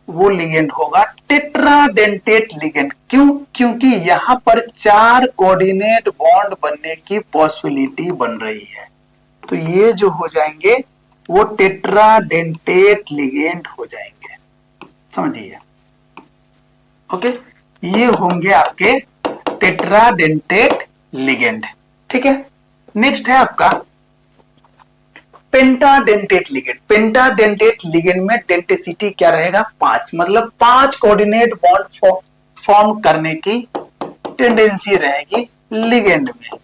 वो लिगेंड होगा टेट्राडेंटेट लिगेंड। क्यों? क्योंकि यहां पर 4 कोऑर्डिनेट बॉन्ड बनने की पॉसिबिलिटी बन रही है। तो ये जो हो जाएंगे वो टेट्राडेंटेट लिगेंड हो जाएंगे। समझिए, ओके, ये होंगे आपके टेट्राडेंटेट लिगेंड। ठीक है, नेक्स्ट है आपका पेंटाडेंटेट लिगेंड। पेंटाडेंटेट लिगेंड में डेंटिसिटी क्या रहेगा, 5। मतलब 5 कोऑर्डिनेट बॉन्ड फॉर्म करने की टेंडेंसी रहेगी लिगेंड में।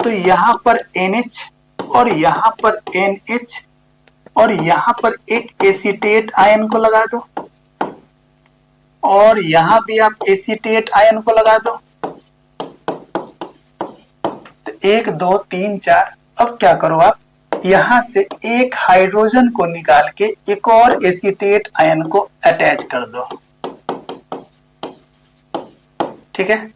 तो यहां पर NH और यहां पर NH और यहां पर एक एसीटेट आयन को लगा दो और यहां भी आप एसीटेट आयन को लगा दो। तो 1 2 3 4। अब क्या करो आप, यहां से एक हाइड्रोजन को निकाल के एक और एसीटेट आयन को अटैच कर दो। ठीक है,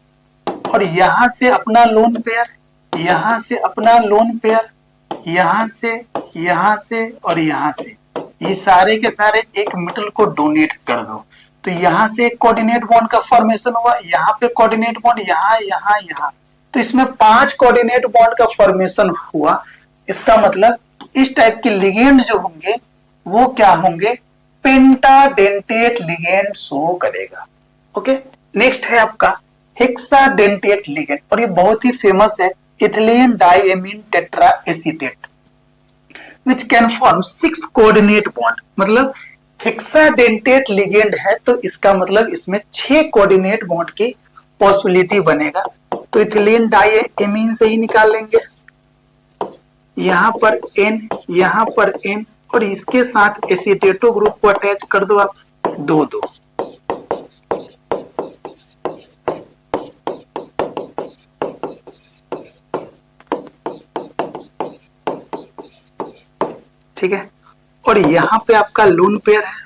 और यहां से अपना लोन पेयर, यहां से अपना लोन पेयर, यहां से, यहां से और यहां से, ये सारे के सारे एक मेटल को डोनेट कर दो। तो यहां से एक कोऑर्डिनेट बॉन्ड का फॉर्मेशन हुआ, यहाँ पे कोऑर्डिनेट बॉन्ड, यहाँ यहाँ यहाँ। तो इसमें 5 कोऑर्डिनेट बॉन्ड का फॉर्मेशन हुआ। इसका मतलब इस टाइप के लिगेंड जो होंगे वो क्या होंगे, पेंटाडेंटेट लिगेंड शो करेगा। ओके, नेक्स्ट है आपका हेक्साडेंटेट लिगेंड और ये बहुत ही फेमस है, ethylene diamine tetra acetate which can form 6 coordinate bond. मतलब हेक्साडेंटेट लिगेंड है तो इसका मतलब इसमें 6 कोऑर्डिनेट बॉन्ड की पॉसिबिलिटी बनेगा। तो इथिलीन डाइएमीन से ही निकाल लेंगे, यहां पर N, यहां पर N और इसके साथ एसीटेटो ग्रुप को अटैच कर दो आप 2 2। ठीक है, और यहां पे आपका लोन पेयर है,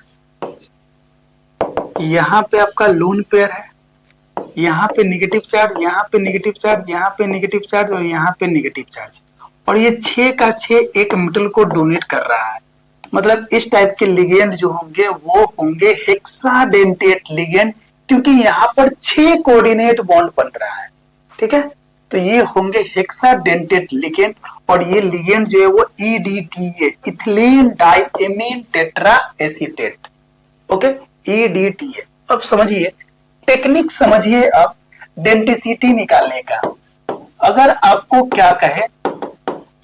यहां पे आपका लोन पेयर है, यहां पे नेगेटिव चार्ज, यहां पे नेगेटिव चार्ज, यहां पे नेगेटिव चार्ज और यहां पे नेगेटिव चार्ज। और ये 6 का 6 एक मेटल को डोनेट कर रहा है। मतलब इस टाइप के लिगेंड जो होंगे वो होंगे हेक्साडेंटेट लिगेंड, क्योंकि यहाँ पर 6 कोऑर्डिनेट बॉन्ड बन रहा है। ठीक है, तो ये होंगे हेक्साडेंटेट लिगेंड और ये लिगेंड जो है वो EDTA, ethylene diamine tetra acetate. Okay, EDTA। अब समझिए टेक्निक, समझिए अब डेंटिसिटी निकालने का। अगर आपको क्या कहे,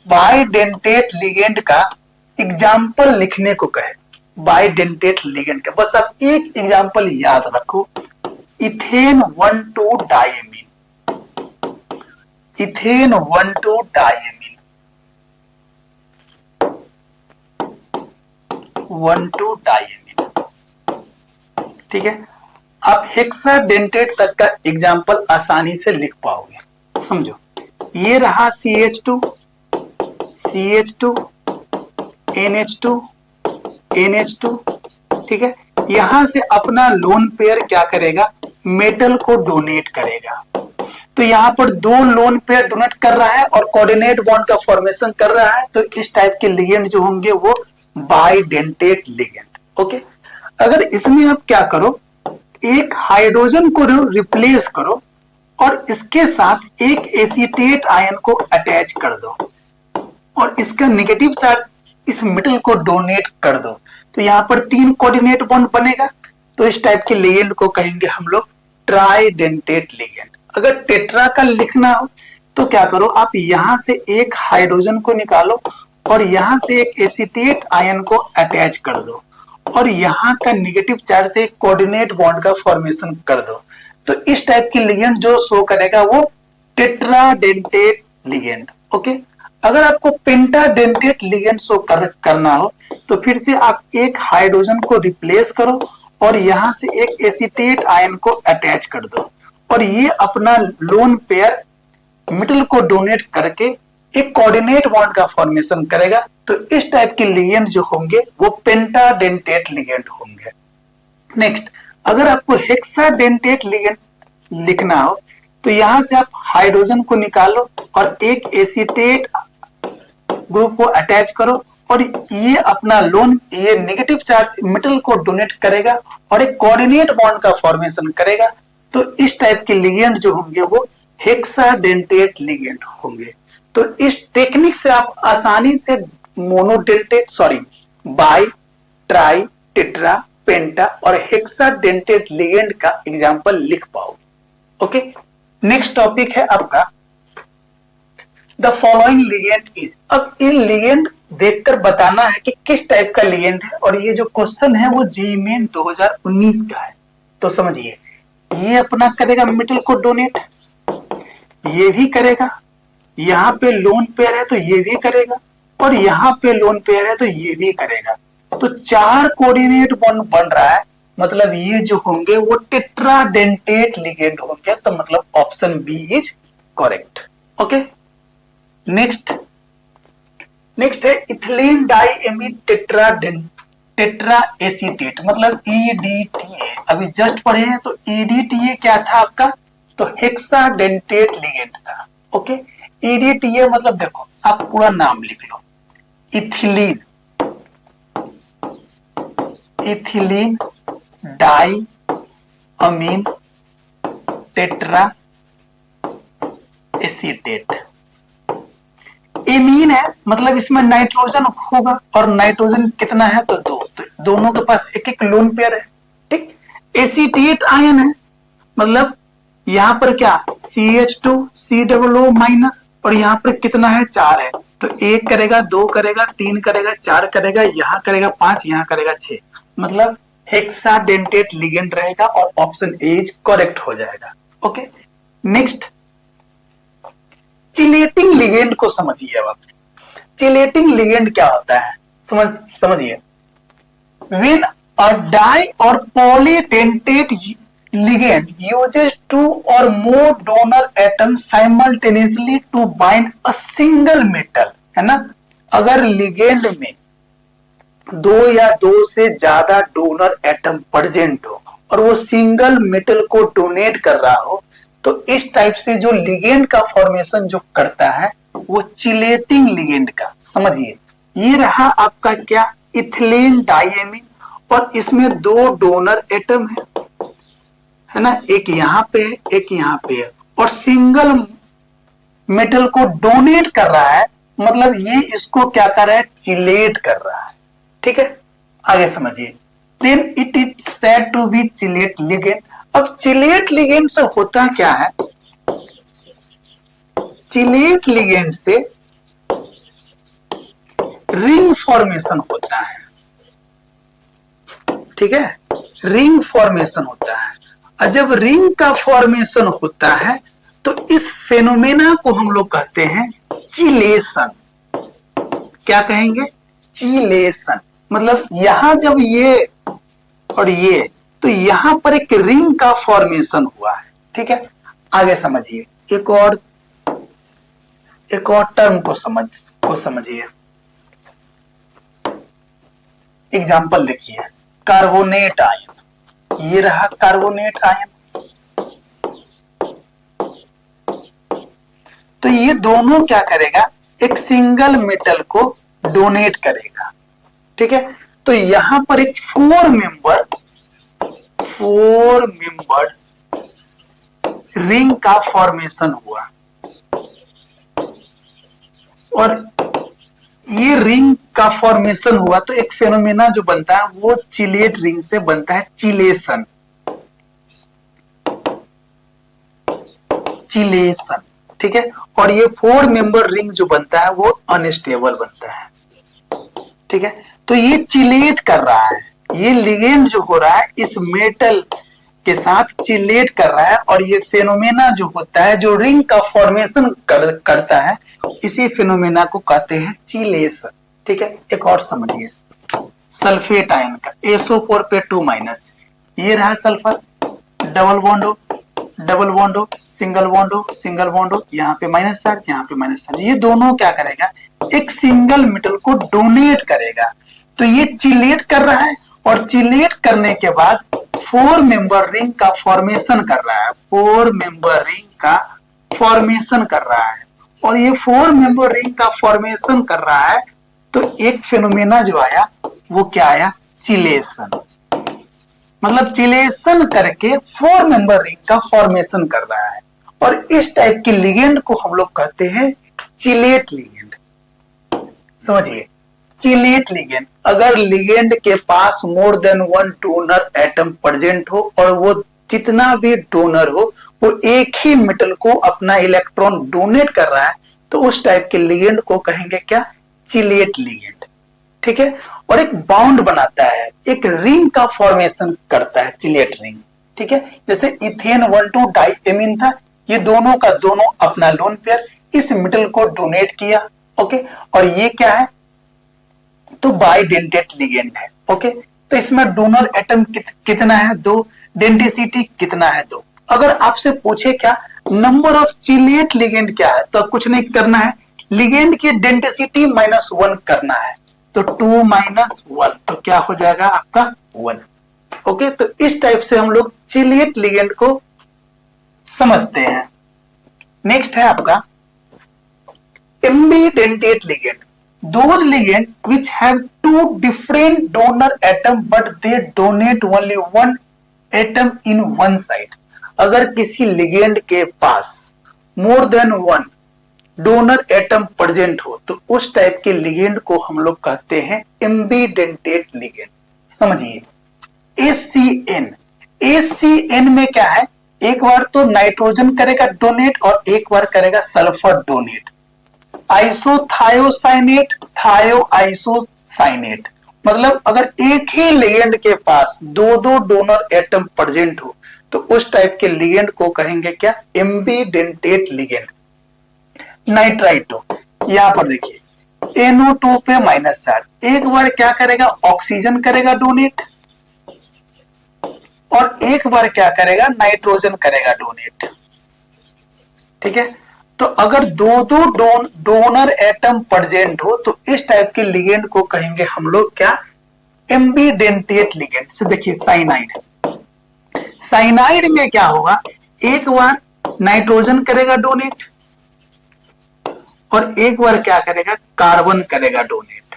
बाइडेंटेट लिगेंड का एग्जाम्पल लिखने को कहे, बाइडेंटेट लिगेंड का बस आप एक एग्जाम्पल याद रखो, ethane 1,2 diamine, ethane 1,2 diamine, 1,2 diamine. ठीक है, आप हेक्साडेंटेट तक का एग्जाम्पल आसानी से लिख पाओगे। समझो, ये रहा CH2 CH2 NH2 NH2, ठीक है। यहां से अपना लोन पेयर क्या करेगा, मेटल को डोनेट करेगा। तो यहाँ पर दो लोन पेयर डोनेट कर रहा है और कोऑर्डिनेट बॉन्ड का फॉर्मेशन कर रहा है, तो इस टाइप के लिगेंड जो होंगे वो बाइडेंटेट लिगेंड। ओके, अगर इसमें आप क्या करो, एक हाइड्रोजन को रिप्लेस करो और इसके साथ एक एसीटेट आयन को अटैच कर दो और इसका नेगेटिव चार्ज इस मेटल को डोनेट कर दो, तो यहाँ पर 3 कोऑर्डिनेट बॉन्ड बनेगा। तो इस टाइप के लिगेंड को कहेंगे हम लोग ट्राइडेंटेट लिगेंड। अगर टेट्रा का लिखना हो तो क्या करो, आप यहां से एक हाइड्रोजन को निकालो और यहां से एक एसीटेट आयन को अटैच कर दो और यहाँ का नेगेटिव चार्ज से एक कोऑर्डिनेट बॉन्ड का फॉर्मेशन कर दो। तो इस टाइप की लिगेंड जो शो करेगा वो टेट्राडेंटेट लिगेंड। ओके, अगर आपको पेंटाडेंटेट लिगेंड शो करना हो तो फिर से आप एक हाइड्रोजन को रिप्लेस करो और यहां से एक एसीटेट आयन को अटैच कर दो और ये अपना लोन पेयर मेटल को डोनेट करके एक कोऑर्डिनेट बॉन्ड का फॉर्मेशन करेगा। तो इस टाइप के लिगेंड जो होंगे वो पेंटाडेंटेट लिगेंड होंगे। नेक्स्ट, अगर आपको हेक्साडेंटेट लिगेंड लिखना हो तो यहां से आप हाइड्रोजन को निकालो और एक एसीटेट ग्रुप को अटैच करो और ये अपना लोन, ये नेगेटिव चार्ज मेटल को डोनेट करेगा और एक कोऑर्डिनेट बॉन्ड का फॉर्मेशन करेगा। तो इस टाइप के लिगेंड जो होंगे वो हेक्साडेंटेट लिगेंड होंगे। तो इस टेक्निक से आप आसानी से मोनोडेंटेट, बाई, ट्राई, टेट्रा, पेंटा और हेक्साडेंटेट लिगेंड का एग्जाम्पल लिख पाओगे। ओके, नेक्स्ट टॉपिक है आपका द फॉलोइंग लिगेंड इज। अब इन लिगेंड देखकर बताना है कि किस टाइप का लिगेंड है और ये जो क्वेश्चन है वो जेईई मेन 2019 का है। तो समझिए, ये अपना करेगा मेटल को डोनेट, ये भी करेगा, यहाँ पे लोन पेयर है तो ये भी करेगा और यहाँ पे लोन पेयर है तो ये भी करेगा। तो 4 कोऑर्डिनेट बॉन्ड बन रहा है, मतलब ये जो होंगे वो टेट्राडेंटेट लिगेंड होंगे। तो मतलब option B is correct. Okay, next है इथिलीन डाइएमीन टेट्रा एसीटेट, मतलब EDTA। अभी जस्ट पढ़े हैं तो EDTA क्या था आपका, तो हेक्साडेंटेट लिगेंड था। ओके, EDTA मतलब देखो, आप पूरा नाम लिख लो, ethylene diamine tetra acetate. Amine है मतलब इसमें नाइट्रोजन होगा और नाइट्रोजन कितना है, तो 2, तो दोनों के पास एक एक लोन पेयर है। ठीक, एसीटेट आयन है मतलब यहां पर क्या CH2 COO माइनस और यहां पर कितना है, 4 है। तो 1 करेगा, 2 करेगा, 3 करेगा, 4 करेगा, यहां करेगा 5, यहां करेगा 6, मतलब हेक्साडेंटेट लिगेंड रहेगा और ऑप्शन ए इज करेक्ट हो जाएगा। ओके, नेक्स्ट चिलेटिंग लिगेंड को समझिए। अब चिलेटिंग लिगेंड क्या होता है समझिए, व्हेन अ डाई और polydentate ligand uses 2 or more donor atoms simultaneously to bind a single metal, है ना। अगर लिगेंड में 2 या 2 से ज्यादा डोनर एटम प्रेजेंट हो और वो सिंगल मेटल को डोनेट कर रहा हो, तो इस टाइप से जो लिगेंड का फॉर्मेशन जो करता है वो चिलेटिंग लिगेंड का। समझिए, ये रहा आपका क्या, इथिलीन डाइएमीन और इसमें 2 डोनर एटम है ना, एक यहाँ पे है, एक यहाँ पे है और सिंगल मेटल को डोनेट कर रहा है, मतलब ये इसको क्या कर रहा है, चिलेट कर रहा है। ठीक है, आगे समझिए, then it is said to be chelate ligand. अब चिलेट लिगेंड से होता क्या है, चिलेट लिगेंड से रिंग फॉर्मेशन होता है। ठीक है, रिंग फॉर्मेशन होता है और जब रिंग का फॉर्मेशन होता है तो इस फेनोमेना को हम लोग कहते हैं चिलेशन। क्या कहेंगे, चिलेशन। मतलब यहां जब ये और ये तो यहां पर एक रिंग का फॉर्मेशन हुआ है। ठीक है, आगे समझिए, एक और टर्म को समझिए। एग्जाम्पल देखिए, कार्बोनेट आयन, ये रहा कार्बोनेट आयन। तो ये दोनों क्या करेगा, एक सिंगल मेटल को डोनेट करेगा। ठीक है, तो यहां पर एक फोर मेंबर रिंग का फॉर्मेशन हुआ, और ये रिंग का फॉर्मेशन हुआ तो एक फेनोमेना जो बनता है वो चिलेट रिंग से बनता है, चिलेशन। ठीक है, और ये फोर मेंबर रिंग जो बनता है वो अनस्टेबल बनता है। ठीक है, तो ये चिलेट कर रहा है, ये लिगेंड जो हो रहा है इस मेटल के साथ चिलेट कर रहा है, और ये फेनोमेना जो होता है जो रिंग का फॉर्मेशन करता है, इसी फेनोमेना को कहते हैं चिलेशन। ठीक है, एक और समझिए, सल्फेट आयन का SO4 पे 2-, ये रहा सल्फर, डबल बॉन्ड हो, सिंगल बॉन्ड हो, यहाँ पे माइनस चार्ज, यहाँ पे माइनस चार्ज, ये दोनों क्या करेगा, एक सिंगल मेटल को डोनेट करेगा। तो ये चिलेट कर रहा है, और चिलेट करने के बाद फोर मेंबर रिंग का फॉर्मेशन कर रहा है, और ये फोर मेंबर रिंग का फॉर्मेशन कर रहा है, तो एक फेनोमेना जो आया वो क्या आया, चिलेशन। मतलब चिलेशन करके फोर मेंबर रिंग का फॉर्मेशन कर रहा है, और इस टाइप के लिगेंड को हम लोग कहते हैं चिलेट लिगेंड। समझिए, चिलेट लिगेंड, अगर लिगेंड के पास more than one donor atom present हो, और वो जितना भी डोनर हो वो एक ही मेटल को अपना इलेक्ट्रॉन डोनेट कर रहा है, तो उस टाइप के लिगेंड को कहेंगे क्या, चिलेट लिगेंड। ठीक है, और एक बाउंड बनाता है, एक रिंग का फॉर्मेशन करता है, चिलेट रिंग। ठीक है, जैसे इथेन 1,2 डाइएमीन था, ये दोनों का दोनों अपना लोन पेयर इस मेटल को डोनेट किया। ओके, और ये क्या है, तो बाइडेंटेट लिगेंड है। ओके, तो इसमें डोनर एटम कितना है, 2, डेंसिटी कितना है, 2। अगर आपसे पूछे क्या नंबर ऑफ चिलेट लिगेंड क्या है, तो कुछ नहीं करना है, लिगेंड की डेंसिटी -1 करना है, तो 2 - 1, तो क्या हो जाएगा आपका 1। ओके, तो इस टाइप से हम लोग चिलेट लिगेंड को समझते हैं। नेक्स्ट है आपका एम्बिडेंटेट ligand, those ligand which have two different donor atom but they donate only one atom in one side। अगर किसी लिगेंड के पास more than one donor atom present हो, तो उस टाइप के लिगेंड को हम लोग कहते हैं एम्बिडेंटेट लिगेंड। समझिए, ACN में क्या है, एक बार तो नाइट्रोजन करेगा डोनेट और एक बार करेगा सल्फर डोनेट। आइसोथायोसाइनेट, थायोआइसोसाइनेट, मतलब अगर एक ही लिगेंड के पास दो डोनर एटम प्रेजेंट हो, तो उस टाइप के लिगेंड को कहेंगे क्या, एम्बिडेंटेट लिगेंड। नाइट्राइटो, यहां पर देखिए NO2 पे माइनस चार्ज, एक बार क्या करेगा, ऑक्सीजन करेगा डोनेट, और एक बार क्या करेगा, नाइट्रोजन करेगा डोनेट। ठीक है, तो अगर दो डोनर एटम प्रेजेंट हो, तो इस टाइप के लिगेंड को कहेंगे हम लोग क्या, एम्बिडेंटेट लिगेंड। से देखिए साइनाइड में क्या होगा, एक बार नाइट्रोजन करेगा डोनेट, और एक बार क्या करेगा, कार्बन करेगा डोनेट।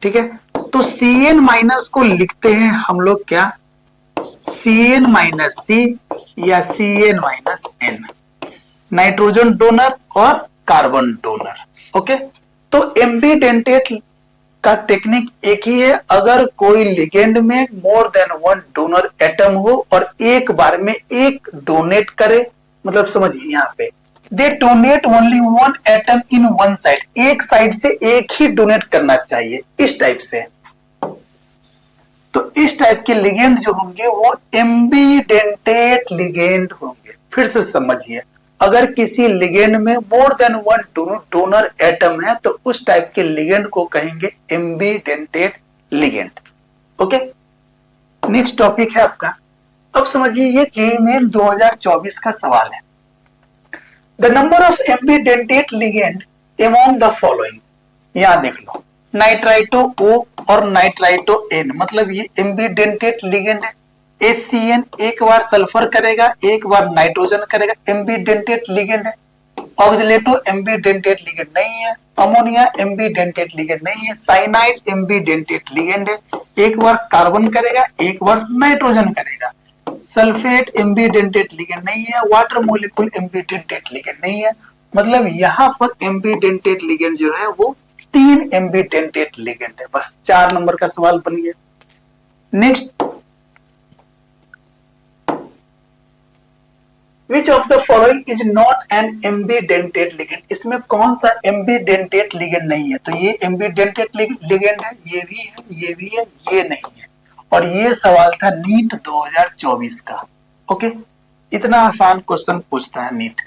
ठीक है, तो CN- को लिखते हैं हम लोग क्या, CN-C या CN-N, नाइट्रोजन डोनर और कार्बन डोनर। ओके, तो एम्बिडेंटेट का टेक्निक एक ही है, अगर कोई लिगेंड में मोर देन वन डोनर एटम हो और एक बार में एक डोनेट करे, मतलब समझिए यहाँ पे they donate only one atom in one side, एक साइड से एक ही डोनेट करना चाहिए, इस टाइप से। तो इस टाइप के लिगेंड जो होंगे वो एम्बिडेंटेट लिगेंड होंगे। फिर से समझिए, अगर किसी लिगेंड में मोर देन वन डोनर एटम है, तो उस टाइप के लिगेंड को कहेंगे एम्बिडेंटेट लिगेंड। ओके, नेक्स्ट टॉपिक है आपका, अब समझिए ये जेईई मेन 2024 का सवाल है। The number of ambidentate ligand among the following, यहां देख लो नाइट्राइटो O और नाइट्राइटो N, मतलब ये एम्बीडेंटेट लिगेंड है। HCN एक बार सल्फर करेगा, एक बार नाइट्रोजन करेगा, एम्बीडेंटेट लिगेंड है। ऑक्सीलेटो एम्बीडेंटेट लिगेंड नहीं है, अमोनिया एम्बीडेंटेट लिगेंड नहीं है, साइनाइड एम्बीडेंटेट लिगेंड है, एक बार कार्बन करेगा, एक बार नाइट्रोजन करेगा। सल्फेट एम्बीडेंटेट लिगेंड नहीं है, वाटर मॉलिक्यूल एम्बीडेंटेट लिगेंड नहीं है। मतलब यहाँ पर एम्बीडेंटेट लिगेंड जो है वो 3 एम्बीडेंटेट लिगेंड है। बस 4 नंबर का सवाल बन गया। Next, Which of the following is not an ambidentate ligand? इसमें कौन सा एम्बीडेंटेट लिगेंड नहीं है? तो ये एम्बीडेंटेट लिगेंड है, ये भी है, ये भी है, ये नहीं है। और ये सवाल था नीट 2024 का। ओके, इतना आसान क्वेश्चन पूछता है नीट।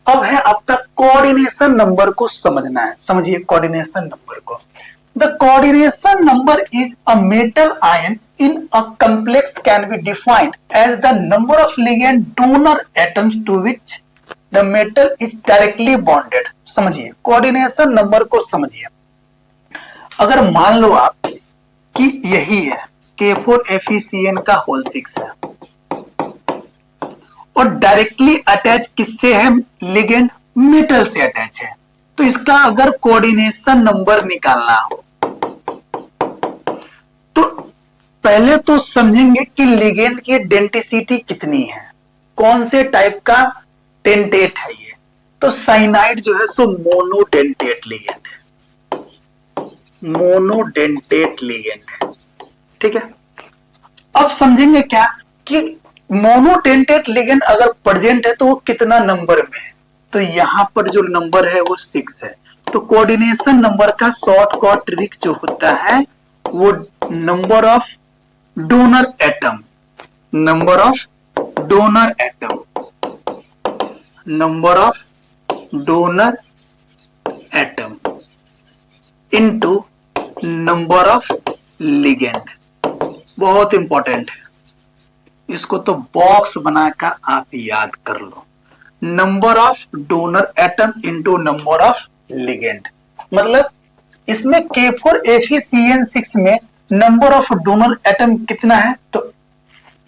अब है आपका कोऑर्डिनेशन नंबर को समझना है। समझिए कोऑर्डिनेशन नंबर को। The coordination number is a metal ion in a complex can be defined as the number of ligand donor atoms to which the metal is directly bonded. समझिए coordination number को समझिए। अगर मान लो आप कि यही है K4FeCN का होल 6 है और डायरेक्टली अटैच किससे है? लिगेंड मेटल से अटैच है। तो इसका अगर कोऑर्डिनेशन नंबर निकालना हो तो पहले तो समझेंगे कि लिगेंड की डेंसिटी कितनी है, कौन से टाइप का डेंटेट है ये। तो साइनाइड जो है सो मोनोडेंटेट लिगेंड है, मोनोडेंटेट लिगेंड है। ठीक है, अब समझेंगे क्या कि मोनोडेंटेट लिगेंड अगर प्रेजेंट है तो वो कितना नंबर में है। तो यहां पर जो नंबर है वो 6 है। तो कोऑर्डिनेशन नंबर का शॉर्टकट ट्रिक जो होता है वो number of donor atom, number of donor atom, number of donor atom into number of ligand. बहुत इंपॉर्टेंट है, इसको तो बॉक्स बनाकर आप याद कर लो। Number of donor atom into number of ligand, मतलब इसमें K4FeCN6 में नंबर ऑफ डोनर एटम कितना है? तो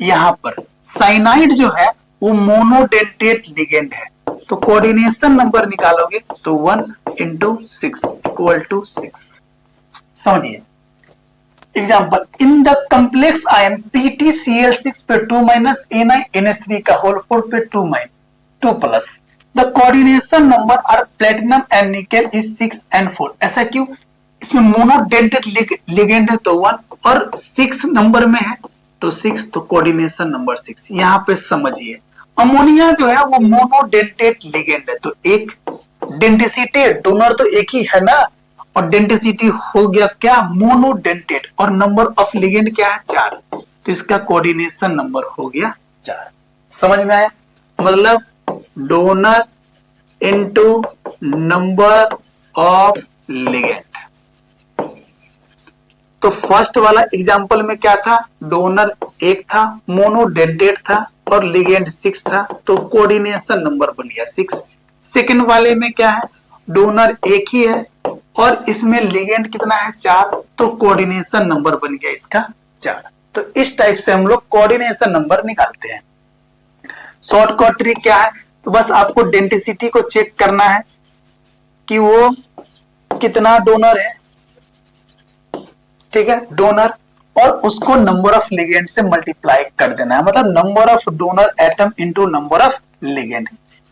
यहां पर साइनाइड जो है वो मोनोडेंटेट लिगेंड है। तो कोऑर्डिनेशन नंबर निकालोगे तो 1 × 6 = 6। समझिए example, in the complex ion PtCl6 पे 2 - NiNH3 का होल 4 पे 2 +, the coordination number are platinum and nickel is 6 and 4। ऐसा क्यों? इसमें मोनोडेंटेट लिगेंड है तो 1 और 6 नंबर में है तो 6, तो कोऑर्डिनेशन नंबर 6। यहाँ पे समझिए अमोनिया जो है वो मोनोडेंटेट लिगेंड है तो एक डेंसिटी, डोनर तो एक ही है ना, और डेंसिटी हो गया क्या? मोनोडेंटेट। और नंबर ऑफ लिगेंड क्या है? 4। तो इसका कोऑर्डिनेशन नंबर हो गया 4। समझ में आया? मतलब donor into number of ligand. तो फर्स्ट वाला एग्जांपल में क्या था? डोनर 1 था, मोनोडेंटेट था और लिगेंड 6 था, तो कोऑर्डिनेशन नंबर बन गया 6। सेकंड वाले में क्या है? डोनर 1 ही है और इसमें लिगेंड कितना है? 4, तो कोऑर्डिनेशन नंबर बन गया इसका 4। तो इस टाइप से हम लोग कोऑर्डिनेशन नंबर निकालते हैं। शॉर्टकट ट्रिक क्या है? तो बस आपको डेंसिटी को चेक करना है कि वो कितना डोनर है, ठीक है, डोनर, और उसको नंबर ऑफ लिगेंड से मल्टीप्लाई कर देना है। मतलब number of donor atom into number of ligand.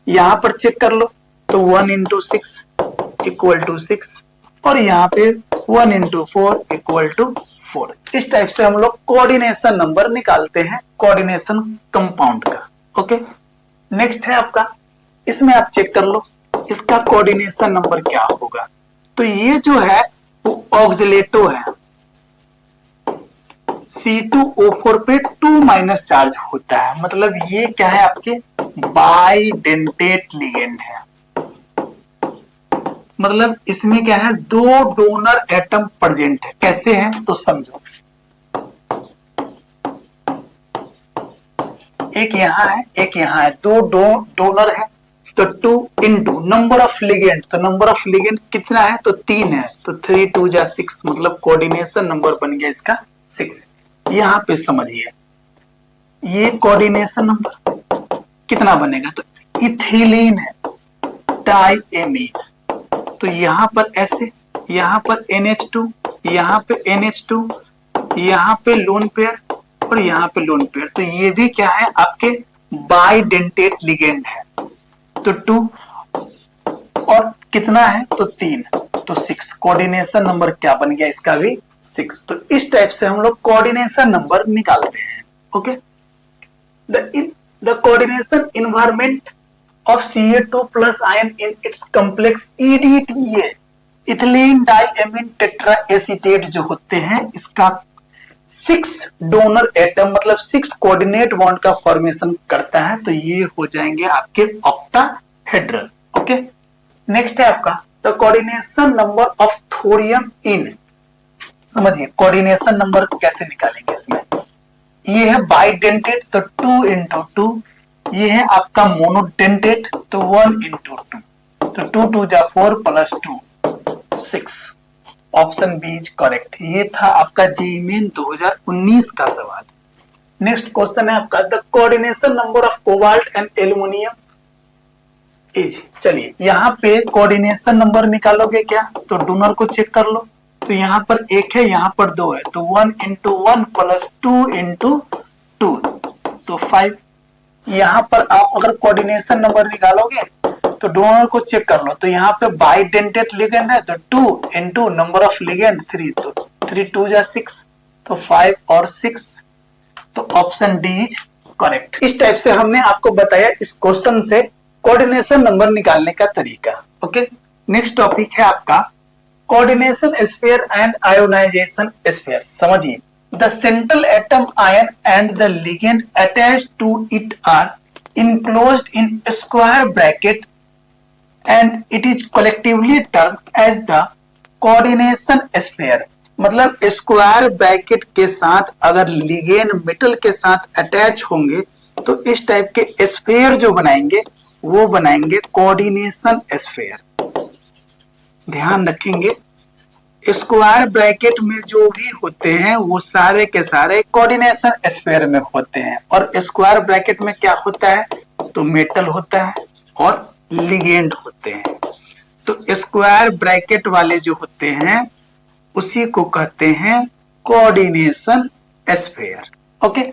यहां पर चेक कर लो तो 1 × 6 = 6 और यहाँ पे 1 × 4 = 4। इस टाइप से हम लोग कोऑर्डिनेशन नंबर निकालते हैं कोऑर्डिनेशन कंपाउंड का। ओके, नेक्स्ट है आपका, इसमें आप चेक कर लो इसका कोऑर्डिनेशन नंबर क्या होगा। तो ये जो है वो ऑक्सीलेटो है, C2O4 पे 2- चार्ज होता है। मतलब ये क्या है? आपके बाइडेंटेट लिगेंड है। मतलब इसमें क्या है? 2 डोनर एटम प्रेजेंट है। कैसे है तो समझो। एक यहाँ है, एक यहाँ है, दो डोनर है, तो 2 इंटू नंबर ऑफ लिगेंड, तो नंबर ऑफ लिगेंड कितना है, तो 3 है, तो 3 2 जा 6, मतलब कोऑर्डिनेशन नंबर बन गया इसका 6। यहाँ पे समझिए, ये कोऑर्डिनेशन नंबर कितना बनेगा, तो इथिलीन है, डाइएमीन, तो यहाँ पर ऐसे, यहाँ पर NH2, यहाँ पे NH2, यहाँ पे लोन पेयर और यहाँ पे लोन पेयर, तो ये भी क्या है, आपके बाइडेंटेट लिगेंड है, तो 2 और कितना है, तो 3, तो 6, कोऑर्डिनेशन नंबर क्या बन गया इसका भी 6। तो इस टाइप से हम लोग कोऑर्डिनेशन नंबर निकालते हैं। Okay, the coordination environment of Ca2 plus ion in its complex EDTA, ethylene diamine tetraacetate जो होते हैं, इसका 6 डोनर एटम मतलब 6 कोऑर्डिनेट बॉन्ड का फॉर्मेशन करता है, तो ये हो जाएंगे आपके ऑक्टाहेड्रल। ओके, नेक्स्ट है आपका the coordination number of thorium in, समझिए कोऑर्डिनेशन नंबर कैसे निकालेंगे इसमें, ये है बाइडेंटेट, तो 2 इंटू 2, ये है आपका मोनोडेंटेट, तो 1 इंटू 2, तो 2 2 जा 4 plus 2 6, option B is correct. ये था आपका जेईई मेन 2019 का सवाल। नेक्स्ट क्वेश्चन है आपका the coordination number of cobalt and aluminium is, चलिए यहाँ पे कोऑर्डिनेशन नंबर निकालोगे क्या, तो डोनर को चेक कर लो, तो यहाँ पर 1 है, यहाँ पर 2 है, तो 1 इंटू 1 प्लस 2 इंटू 2, तो 5। यहाँ पर आप अगर कोऑर्डिनेशन नंबर निकालोगे तो डोनर को चेक कर लो, तो यहाँ पे बाइडेंटेट लिगेंड है, तो 2 इंटू नंबर ऑफ लिगेंड 3, तो 3 2 जा 6, तो 5 और 6, तो ऑप्शन डी इज करेक्ट। इस टाइप से हमने आपको बताया इस क्वेश्चन से कोऑर्डिनेशन नंबर निकालने का तरीका। ओके, नेक्स्ट टॉपिक है आपका coordination sphere and ionization sphere. समझिए, the central atom ion and the ligand attached to it are enclosed in a square bracket and it is collectively termed as the coordination sphere। मतलब square bracket के साथ अगर ligand metal के साथ attach होंगे तो इस टाइप के स्फीयर जो बनाएंगे वो बनाएंगे कोऑर्डिनेशन स्फीयर। ध्यान रखेंगे, स्क्वायर ब्रैकेट में जो भी होते हैं वो सारे के सारे कोऑर्डिनेशन स्फीयर में होते हैं, और स्क्वायर ब्रैकेट में क्या होता है, तो मेटल होता है और लिगेंड होते हैं, तो स्क्वायर ब्रैकेट वाले जो होते हैं उसी को कहते हैं coordination sphere. Okay,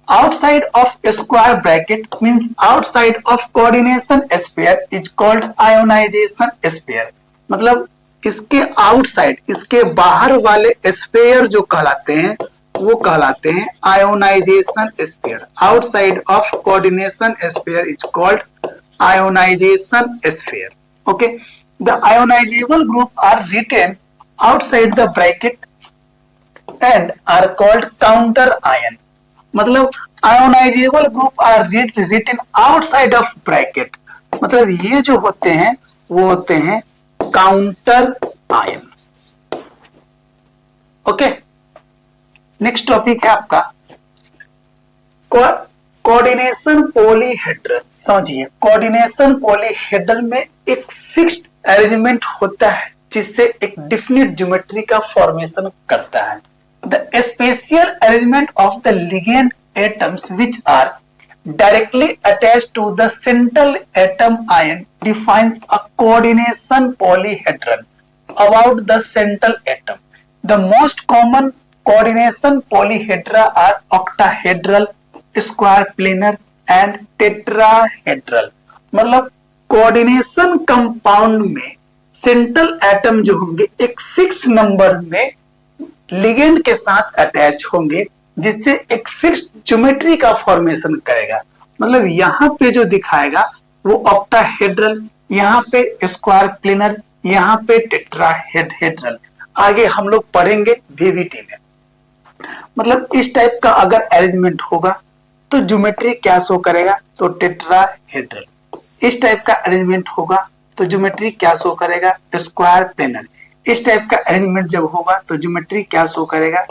outside of square bracket means outside of coordination sphere is called ionization sphere। मतलब इसके आउटसाइड, इसके बाहर वाले स्फीयर जो कहलाते हैं वो कहलाते हैं ionisation sphere. Outside of coordination sphere is called ionisation sphere. Okay, the ionisable group are written outside the bracket and are called counter ion. मतलब ionisable group are written outside of bracket, मतलब ये जो होते हैं वो होते हैं counter ion. Okay, next topic है आपका कोऑर्डिनेशन पॉलीहेड्रल। समझिए, कोऑर्डिनेशन पॉलीहेड्रल में एक फिक्स्ड अरेंजमेंट होता है जिससे एक डिफिनिट ज्योमेट्री का फॉर्मेशन करता है। The spatial arrangement of the ligand atoms which are directly attached to the central atom ion defines a coordination polyhedron about the central atom. The most common coordination polyhedra are octahedral, square planar and tetrahedral। मतलब coordination compound में central atom जो होंगे एक fix number में ligand के साथ attach होंगे जिससे एक फिक्स ज्योमेट्री का फॉर्मेशन करेगा। मतलब यहाँ पे जो दिखाएगा वो ऑक्टाहेड्रल, यहाँ पे स्क्वायर प्लेनर, यहाँ पे टेट्राहेड्रल। आगे हम लोग पढ़ेंगे VVT में। मतलब इस टाइप का अगर अरेंजमेंट होगा तो ज्योमेट्री क्या शो करेगा, तो टेट्राहेड्रल। इस टाइप का अरेंजमेंट होगा तो ज्योमेट्री क्या शो करेगा, स्क्वायर प्लेनर। इस टाइप का अरेंजमेंट जब होगा तो ज्योमेट्री क्या शो करेगा,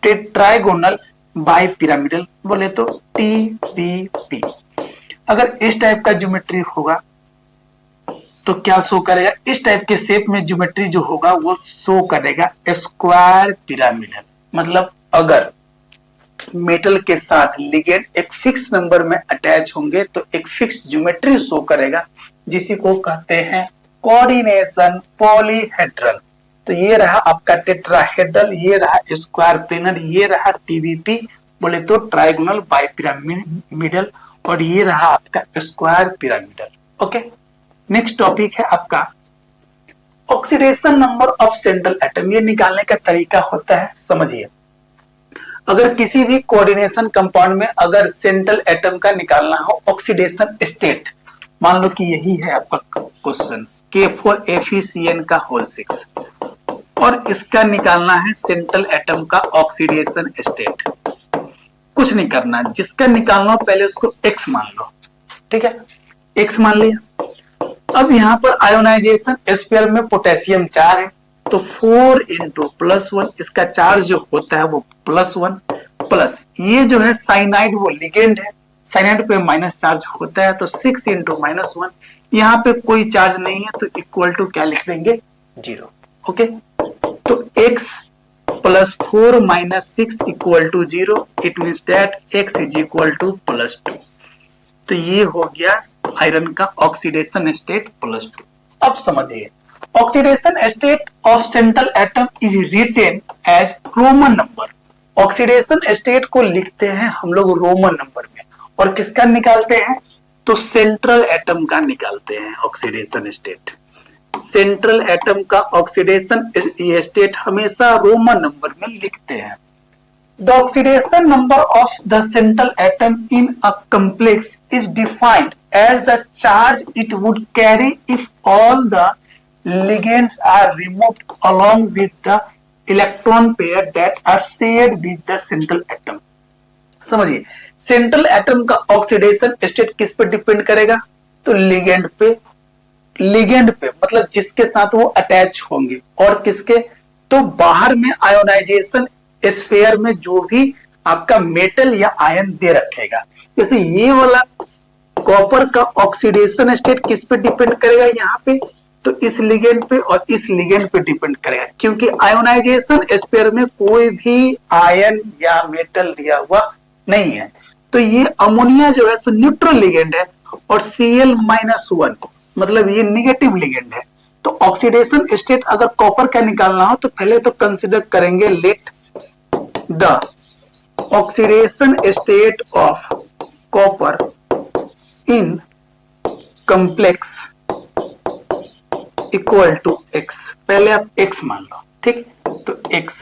ट्राइगोनल बाई पिरामिडल बोले तो TBP। अगर इस टाइप का ज्योमेट्री होगा तो क्या शो करेगा, इस टाइप के शेप में ज्योमेट्री जो होगा वो शो करेगा स्क्वायर पिरामिडल। मतलब अगर मेटल के साथ लिगेंड एक फिक्स नंबर में अटैच होंगे तो एक फिक्स ज्योमेट्री शो करेगा, जिसी को कहते हैं कोऑर्डिनेशन पॉलीहेड्रल। तो ये रहा आपका टेट्राहेड्रल, ये रहा स्क्वायर प्लेनर, ये रहा TBP बोले तो ट्रायगोनल बाइपिरामिडल, और ये रहा आपका square pyramidal. Okay, next topic है आपका oxidation number of central atom. ये निकालने का तरीका होता है, समझिए। अगर किसी भी कोऑर्डिनेशन कंपाउंड में अगर सेंट्रल एटम का निकालना हो ऑक्सीडेशन स्टेट, मान लो कि यही है आपका क्वेश्चन K4FeCN का होल 6, और इसका निकालना है सेंट्रल एटम का ऑक्सीडेशन स्टेट। कुछ नहीं करना, जिसका निकालना हो पहले उसको X मान लो, ठीक है, X मान लिया। अब यहाँ पर आयोनाइजेशन स्फीयर में पोटेशियम 4 है, तो 4 इंटू +1, इसका चार्ज जो होता है वो +1, प्लस ये जो है साइनाइड वो लिगेंड है, साइनाइड पे माइनस चार्ज होता है, तो 6 इंटू -1, यहाँ पे कोई चार्ज नहीं है तो इक्वल टू क्या लिख देंगे 0। ओके, तो x + 4 - 6 = 0, it means that x = +2। तो ये हो गया आयरन का ऑक्सीडेशन स्टेट +2। अब समझिए, oxidation state of central atom is written as Roman number. Oxidation state को लिखते हैं हम लोग रोमन नंबर में, और किसका निकालते हैं तो सेंट्रल एटम का निकालते हैं ऑक्सीडेशन स्टेट। सेंट्रल एटम का ऑक्सीडेशन स्टेट हमेशा रोमन नंबर में लिखते हैं। The oxidation number of the central atom in a complex is defined as the charge it would carry if all the ligands are removed along with the electron pair that are shared with the central atom। समझिए, central atom का oxidation state किस पे depend करेगा तो ligand पे। Ligand पे मतलब जिसके साथ वो अटैच होंगे, और किसके तो बाहर में आयोनाइजेशन स्फीयर में जो भी आपका मेटल या आयन दे रखेगा। जैसे ये वाला कॉपर का ऑक्सीडेशन स्टेट किस पे डिपेंड करेगा यहाँ पे तो इस लिगेंड पे और इस लिगेंड पे डिपेंड करेगा, क्योंकि आयोनाइजेशन स्फीयर में कोई भी आयन या मेटल दिया हुआ नहीं है। तो ये अमोनिया जो है सो न्यूट्रल लिगेंड है, और Cl-1 मतलब ये निगेटिव लिगेंड है। तो ऑक्सीडेशन स्टेट अगर कॉपर का निकालना हो तो पहले तो कंसिडर करेंगे late the oxidation state of copper in complex equal to x। पहले आप x मान लो, ठीक, तो x।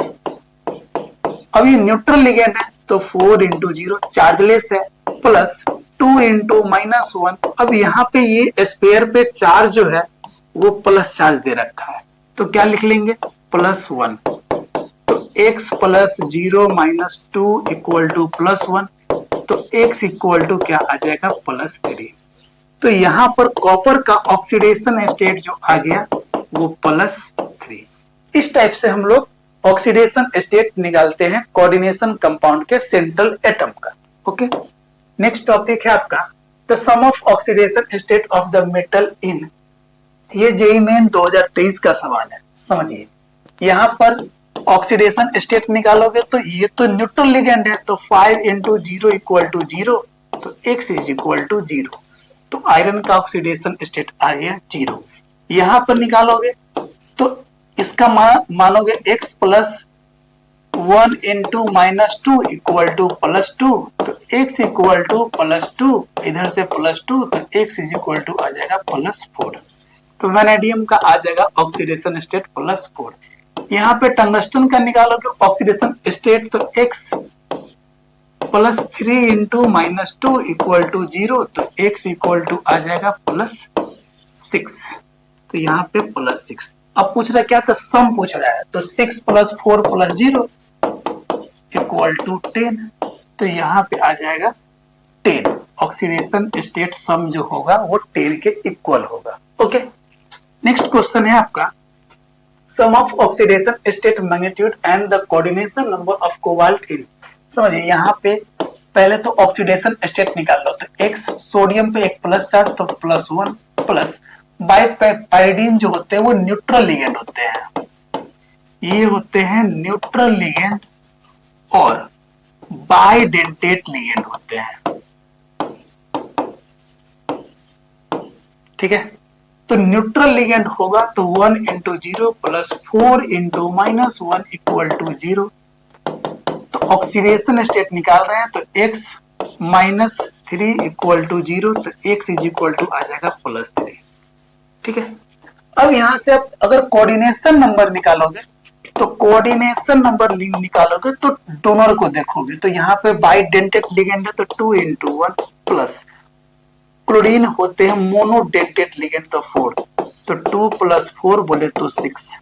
अब ये न्यूट्रल लिगेंड है तो 4 इंटू 0 चार्जलेस है, प्लस 2 इंटू -1। अब यहाँ पे ये स्फीयर पे चार्ज जो है वो प्लस चार्ज दे रखा है, तो क्या लिख लेंगे +1। x + 0 - 2 = +1, तो x = क्या आ जाएगा +3। तो यहाँ पर कॉपर का ऑक्सीडेशन स्टेट जो आ गया वो +3। इस टाइप से हम लोग ऑक्सीडेशन स्टेट निकालते हैं कोऑर्डिनेशन कंपाउंड के सेंट्रल एटम का। ओके, नेक्स्ट टॉपिक है आपका the sum of oxidation state of the metal in. ये जेईई मेन 2023 का सवाल है। समझिए, यहाँ पर ऑक्सीडेशन स्टेट निकालोगे तो ये तो न्यूट्रल लिगेंड है, तो 5 इंटू 0 = 0, तो x = 0। तो आयरन का ऑक्सीडेशन स्टेट आ गया 0। यहां पर निकालोगे तो इसका मानोगे x + 1 इंटू -2 = +2, तो x = +2, इधर से +2, तो x = आ जाएगा +4। तो वैनेडियम का आ जाएगा ऑक्सीडेशन स्टेट +4। यहाँ पे टंगस्टन का निकालोगे ऑक्सीडेशन स्टेट, तो x + 3 इंटू -2 = 0, तो x = आ जाएगा +6। तो यहाँ पे +6। अब पूछ रहा है क्या, तो सम पूछ रहा है, तो 6 + 4 + 0 = 10, तो यहाँ पे आ जाएगा 10। ऑक्सीडेशन स्टेट सम जो होगा वो 10 के इक्वल होगा। ओके, नेक्स्ट क्वेश्चन है आपका sum of oxidation state magnitude and the coordination number of cobalt in। समझिए यहाँ पे पहले तो ऑक्सीडेशन स्टेट निकाल लो, तो एक्स सोडियम पे एक प्लस चार्ज तो +1 प्लस बाइपाइरिडीन जो होते हैं वो न्यूट्रल लिगेंड होते हैं, ये होते हैं न्यूट्रल लिगेंड और बाइडेंटेट लिगेंड होते हैं। ठीक है, तो न्यूट्रल लिगेंड होगा तो 1 × 0 + 4 × -1 = 0। तो ऑक्सीडेशन स्टेट निकाल रहे हैं तो x - 3 = 0, तो x आ जाएगा +3। ठीक है, अब यहां से आप अगर कोऑर्डिनेशन नंबर निकालोगे तो कोऑर्डिनेशन नंबर निकालोगे तो डोनर को देखोगे, तो यहाँ पे बाइडेंटेट लिगेंड है तो 2 × 1 प्लस क्लोरीन होते हैं मोनोडेंटेट लिगेंड तो 4, तो 2 + 4 बोले तो 6,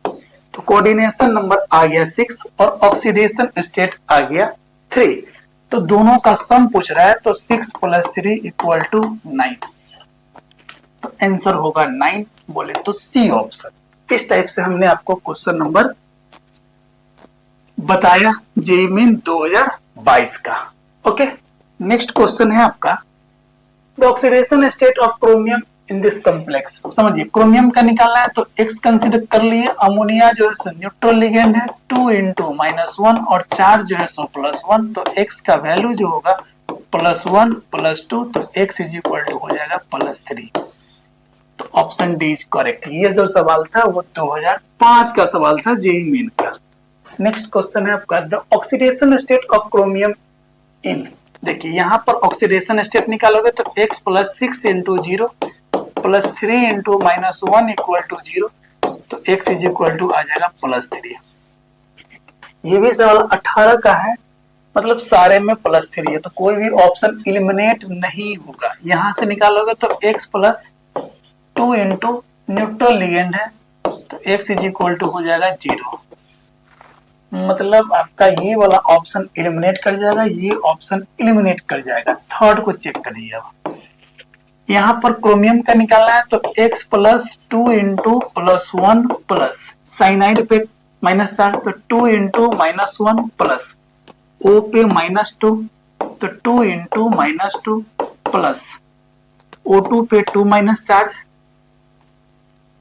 तो कोऑर्डिनेशन नंबर आ गया 6 और ऑक्सीडेशन स्टेट आ गया 3। तो दोनों का सम पूछ रहा है तो 6 + 3 = 9, तो आंसर होगा 9 बोले तो सी ऑप्शन। इस टाइप से हमने आपको क्वेश्चन नंबर बताया जेईई मेन 2022 का। ओके, नेक्स्ट क्वेश्चन है आपका the oxidation state of chromium in this complex. समझिए क्रोमियम का निकालना है तो x कंसीडर कर लिए, अमोनिया जो है न्यूट्रल लिगेंड है 2 × -1 और चार्ज जो है +1, तो x का वैल्यू जो होगा +1 + 2, तो x हो जाएगा +3, तो ऑप्शन डी इज करेक्ट। ये जो सवाल था वो 2005 का सवाल था जेईई मेन का। नेक्स्ट क्वेश्चन है आपका the oxidation state of chromium इन। देखिए यहाँ पर ऑक्सीडेशन स्टेट निकालोगे तो x + 6 × 0 + 3 × -1 = 0, तो x आ जाएगा +3। ये भी सवाल 18 का है, मतलब सारे में +3 है, तो कोई भी ऑप्शन एलिमिनेट नहीं होगा। यहां से निकालोगे तो x + 2 × न्यूट्रल लिगेंड है तो x हो जाएगा 0, मतलब आपका ये वाला ऑप्शन एलिमिनेट कर जाएगा, ये ऑप्शन एलिमिनेट कर जाएगा। थर्ड को चेक करिए। अब यहाँ पर क्रोमियम का निकालना है तो x + 2 × +1 प्लस साइनाइड पे माइनस चार्ज तो 2 × -1 प्लस O पे -2 तो 2 × -2 प्लस O2 पे 2 माइनस चार्ज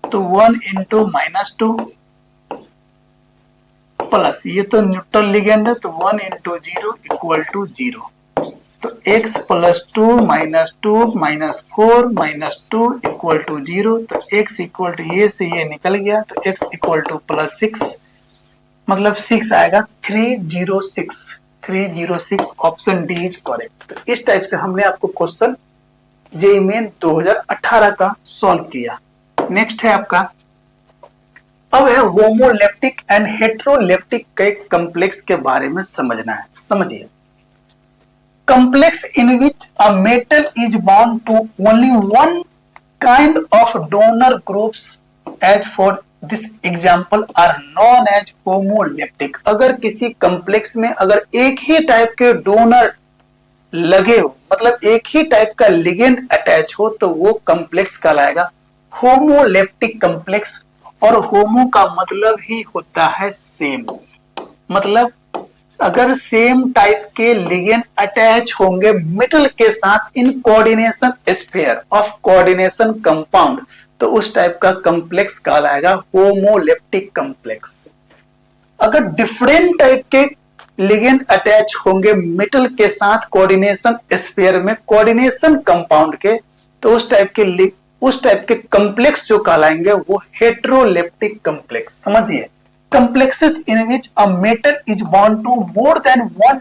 तो 1 × -2 प्लस ये तो न्यूट्रल लिगेंड है तो 1 × 0 = 0, तो x + 2 - 2 - 4 - 2 = 0, तो x ये से ये निकल गया तो x +6, मतलब 6 आएगा 306 ऑप्शन डी इज करेक्ट। तो इस टाइप से हमने आपको क्वेश्चन जेईई मेन 2018 का सॉल्व किया। नेक्स्ट है आपका अब है होमोलेप्टिक एंड हेट्रोलेप्टिक के कॉम्प्लेक्स के बारे में समझना है। समझिए complex in which a metal is bound to only one kind of donor groups as for this example are known as homoleptic। अगर किसी कॉम्प्लेक्स में अगर एक ही टाइप के डोनर लगे हो, मतलब एक ही टाइप का लिगेंड अटैच हो, तो वो कॉम्प्लेक्स कहलाएगा होमोलेप्टिक कॉम्प्लेक्स। और होमो का मतलब ही होता है सेम, मतलब अगर सेम टाइप के लिगेंड अटैच होंगे मेटल के साथ इन coordination sphere of coordination compound, तो उस टाइप का कॉम्प्लेक्स कहलाएगा होमोलेप्टिक कॉम्प्लेक्स। अगर डिफरेंट टाइप के लिगेंड अटैच होंगे मेटल के साथ कोऑर्डिनेशन स्फीयर में कोऑर्डिनेशन कंपाउंड के, तो उस टाइप के कॉम्प्लेक्स जो कहलाएंगे वो हेट्रोलेप्टिक कॉम्प्लेक्स। समझिए complexes in which a metal is bound to more than one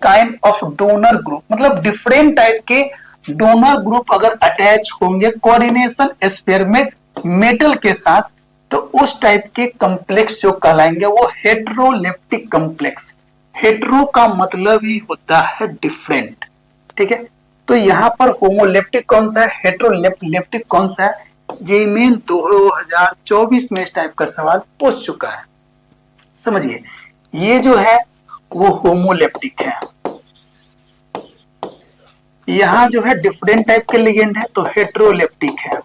kind of donor group, मतलब डिफरेंट टाइप के डोनर ग्रुप अगर अटैच होंगे कोऑर्डिनेशन स्फीयर में मेटल के साथ, तो उस टाइप के कॉम्प्लेक्स जो कहलाएंगे वो हेट्रोलेप्टिक कॉम्प्लेक्स। हेट्रो का मतलब ही होता है डिफरेंट। ठीक है, तो यहाँ पर होमोलेप्टिक कौन सा है, हेट्रोलेप्टिक कौन सा है, जेईई मेन 2024 में इस टाइप का सवाल पूछ चुका है। समझिए ये जो है वो होमोलेप्टिक है, यहां जो है डिफरेंट टाइप के लिगेंड है तो हेट्रोलेप्टिक है,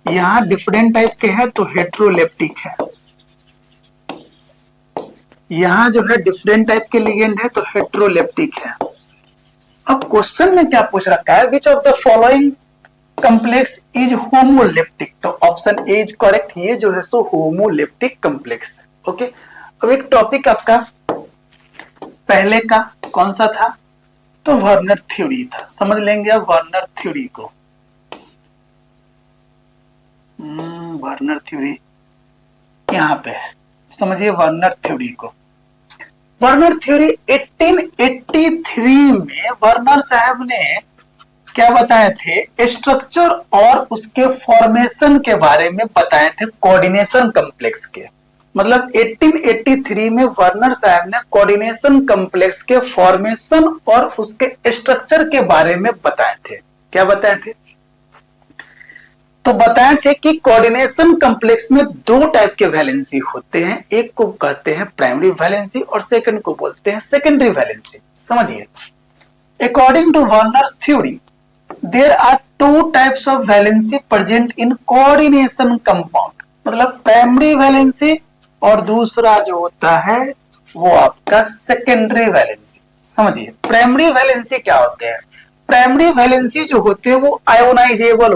यहां डिफरेंट टाइप के है तो हेट्रोलेप्टिक है। यहाँ जो है डिफरेंट टाइप के लिगेंड है तो हेट्रोलेप्टिक है। अब क्वेश्चन में क्या पूछ रखा है, which of the following complex is homoleptic, तो ऑप्शन ए इज करेक्ट, ये जो है सो होमोलेप्टिक कम्प्लेक्स है। ओके, अब एक टॉपिक आपका पहले का कौन सा था, तो वर्नर थ्योरी था, समझ लेंगे अब वर्नर थ्योरी को। वर्नर थ्योरी यहाँ पे है, समझिए वर्नर थ्योरी को। वर्नर थ्योरी 1883 में वर्नर साहब ने क्या बताए थे, स्ट्रक्चर और उसके फॉर्मेशन के बारे में बताए थे, कोऑर्डिनेशन कॉम्प्लेक्स के। मतलब 1883 में वर्नर साहब ने कोऑर्डिनेशन कॉम्प्लेक्स के फॉर्मेशन और उसके स्ट्रक्चर के बारे में बताए थे। क्या बताए थे, तो बताए थे कि कोऑर्डिनेशन कॉम्प्लेक्स में दो टाइप के वैलेंसी होते हैं, एक को कहते हैं प्राइमरी वैलेंसी और सेकंड को बोलते हैं सेकेंडरी वैलेंसी। समझिए, according to Werner's theory there are two types of valency present in coordination compound, मतलब प्राइमरी वैलेंसी और दूसरा जो होता है वो आपका सेकेंडरी वैलेंसी। समझिए, प्राइमरी वैलेंसी क्या होते हैं, प्राइमरी वैलेंसी जो होते हैं वो आयोनाइजेबल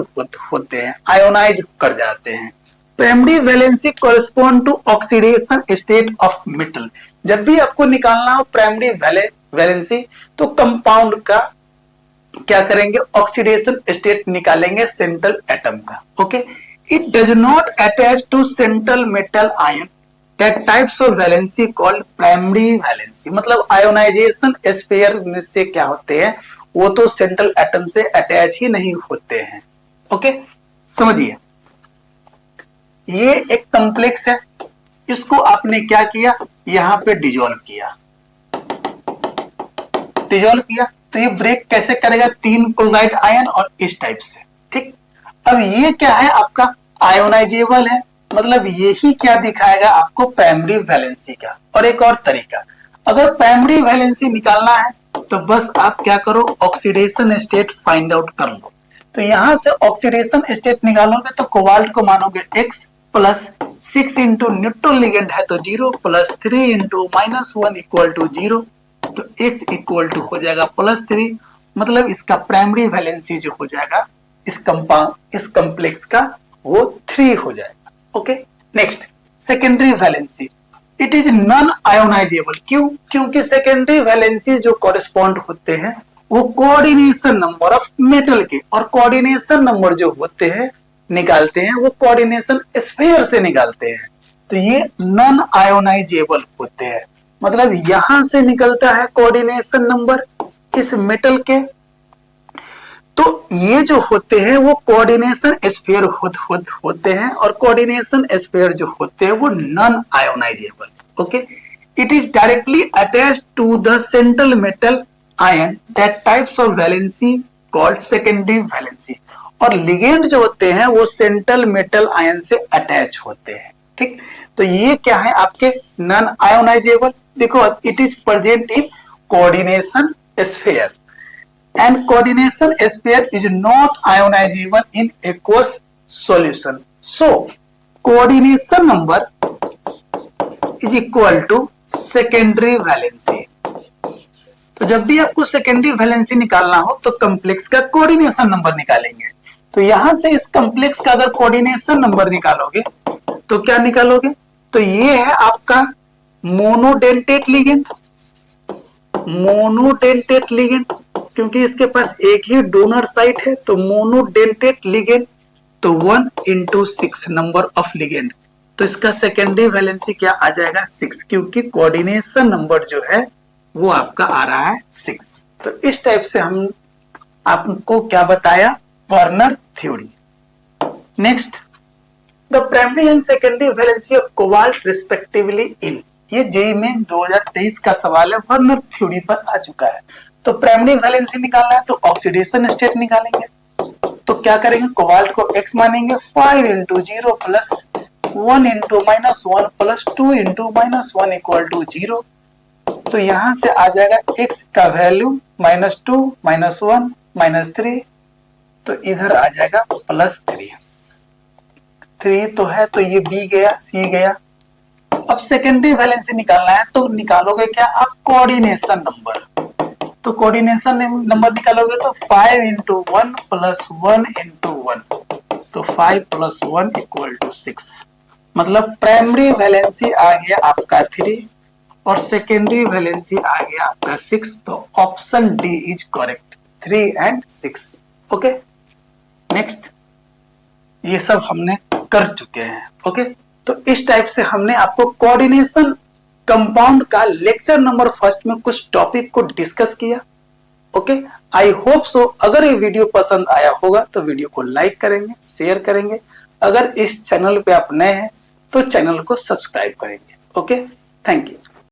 होते हैं, आयोनाइज कर जाते हैं। Primary valency correspond to oxidation state of metal. जब भी आपको निकालना हो प्राइमरी वैलेंसी तो कंपाउंड का क्या करेंगे, ऑक्सीडेशन स्टेट निकालेंगे सेंट्रल एटम का। Okay, it does not attach to central metal ion, that types of valency called primary valency. मतलब आयोनाइजेशन स्फीयर से क्या होते हैं, वो तो सेंट्रल एटम से अटैच ही नहीं होते हैं। ओके, समझिए, ये एक कॉम्प्लेक्स है, इसको आपने क्या किया, यहां पे डिजोल्व किया, तो ये ब्रेक कैसे करेगा, 3 क्लोराइड आयन और इस टाइप से। ठीक, अब ये क्या है आपका आयोनाइजेबल है, मतलब यही क्या दिखाएगा आपको प्राइमरी वैलेंसी का। और एक और तरीका, अगर प्राइमरी वैलेंसी निकालना है तो बस आप क्या करो, ऑक्सीडेशन स्टेट फाइंड आउट कर लो। तो यहां से ऑक्सीडेशन स्टेट निकालोगे तो कोबाल्ट को मानोगे X plus 6 into neutral ligand है तो 0 प्लस 3 इंटू -1 इक्वल टू 0, तो X इक्वल टू हो जाएगा +3। मतलब इसका प्राइमरी वैलेंसी जो हो जाएगा इस कॉम्प्लेक्स का वो 3 हो जाएगा। Okay, next secondary valency, it is non ionisable. क्यों, क्योंकि सेकेंडरी वैलेंसी जो कॉरेस्पॉन्ड होते हैं वो कोऑर्डिनेशन नंबर ऑफ मेटल के, और कोऑर्डिनेशन नंबर जो होते हैं निकालते हैं वो कोऑर्डिनेशन स्फीयर से निकालते हैं, तो ये नॉन आयोनाइजेबल होते हैं। मतलब यहां से निकलता है कोऑर्डिनेशन नंबर इस मेटल के, तो ये जो होते हैं वो कोऑर्डिनेशन स्फीयर होते हैं, और कोऑर्डिनेशन स्फीयर जो होते हैं वो non ionizable. Okay, it is directly attached to the central metal ion, that types of valency called secondary valency. और लिगेंड जो होते हैं वो सेंट्रल मेटल आयन से अटैच होते हैं। ठीक, तो ये क्या है आपके नॉन आयोनाइजेबल। देखो, it is present in coordination sphere and coordination sphere is not ionizable in aqueous solution. So coordination number is equal to secondary valency. तो जब भी आपको सेकेंडरी वैलेंसी निकालना हो तो कॉम्प्लेक्स का कोऑर्डिनेशन नंबर निकालेंगे। तो यहां से इस कॉम्प्लेक्स का अगर कोऑर्डिनेशन नंबर निकालोगे तो क्या निकालोगे, तो ये है आपका मोनोडेल्टेट लिगेंड, मोनोडेल्टेट लिगेंड, क्योंकि इसके पास एक ही डोनर साइट है तो मोनोडेल्टेट लिगेंड, तो 1 into 6 नंबर ऑफ लिगेंड, तो इसका सेकेंडरी वैलेंसी क्या आ जाएगा 6, क्योंकि कोऑर्डिनेशन नंबर जो है वो आपका आ रहा है 6। तो इस टाइप से हम आपको क्या बताया, Werner theory. Next, the primary and secondary valency of cobalt respectively इन, ये जेईई में 2023 का सवाल है, वर्नर थ्योरी पर आ चुका है। तो प्राइमरी वैलेंसी निकालना है तो ऑक्सीडेशन स्टेट निकालेंगे, तो क्या करेंगे, कोबाल्ट को X मानेंगे, 5 into 0 plus 1 into -1 plus 2 into -1 equal to 0। तो यहां से आ जाएगा X का वैल्यू -2 -1 -3, तो इधर आ जाएगा +3। 3 तो है तो ये B गया, C गया, अब सेकेंडरी वैलेंसी निकालना है तो निकालोगे क्या आप कोऑर्डिनेशन नंबर। तो कोऑर्डिनेशन नंबर निकालोगे तो 5 इंटू 1 प्लस 1 इंटू 1, तो 5 प्लस 1 इक्वल टू 6। मतलब प्राइमरी वैलेंसी आ गया आपका 3 और सेकेंडरी वैलेंसी आ गया आपका 6। तो option D is correct, 3 and 6। Okay, next, ये सब हमने कर चुके हैं। ओके, तो इस टाइप से हमने आपको कोऑर्डिनेशन कंपाउंड का लेक्चर नंबर फर्स्ट में कुछ टॉपिक को डिस्कस किया। ओके, आई होप सो अगर ये वीडियो पसंद आया होगा तो वीडियो को लाइक करेंगे, शेयर करेंगे। अगर इस चैनल पे आप नए हैं तो चैनल को सब्सक्राइब करेंगे। Okay, thank you.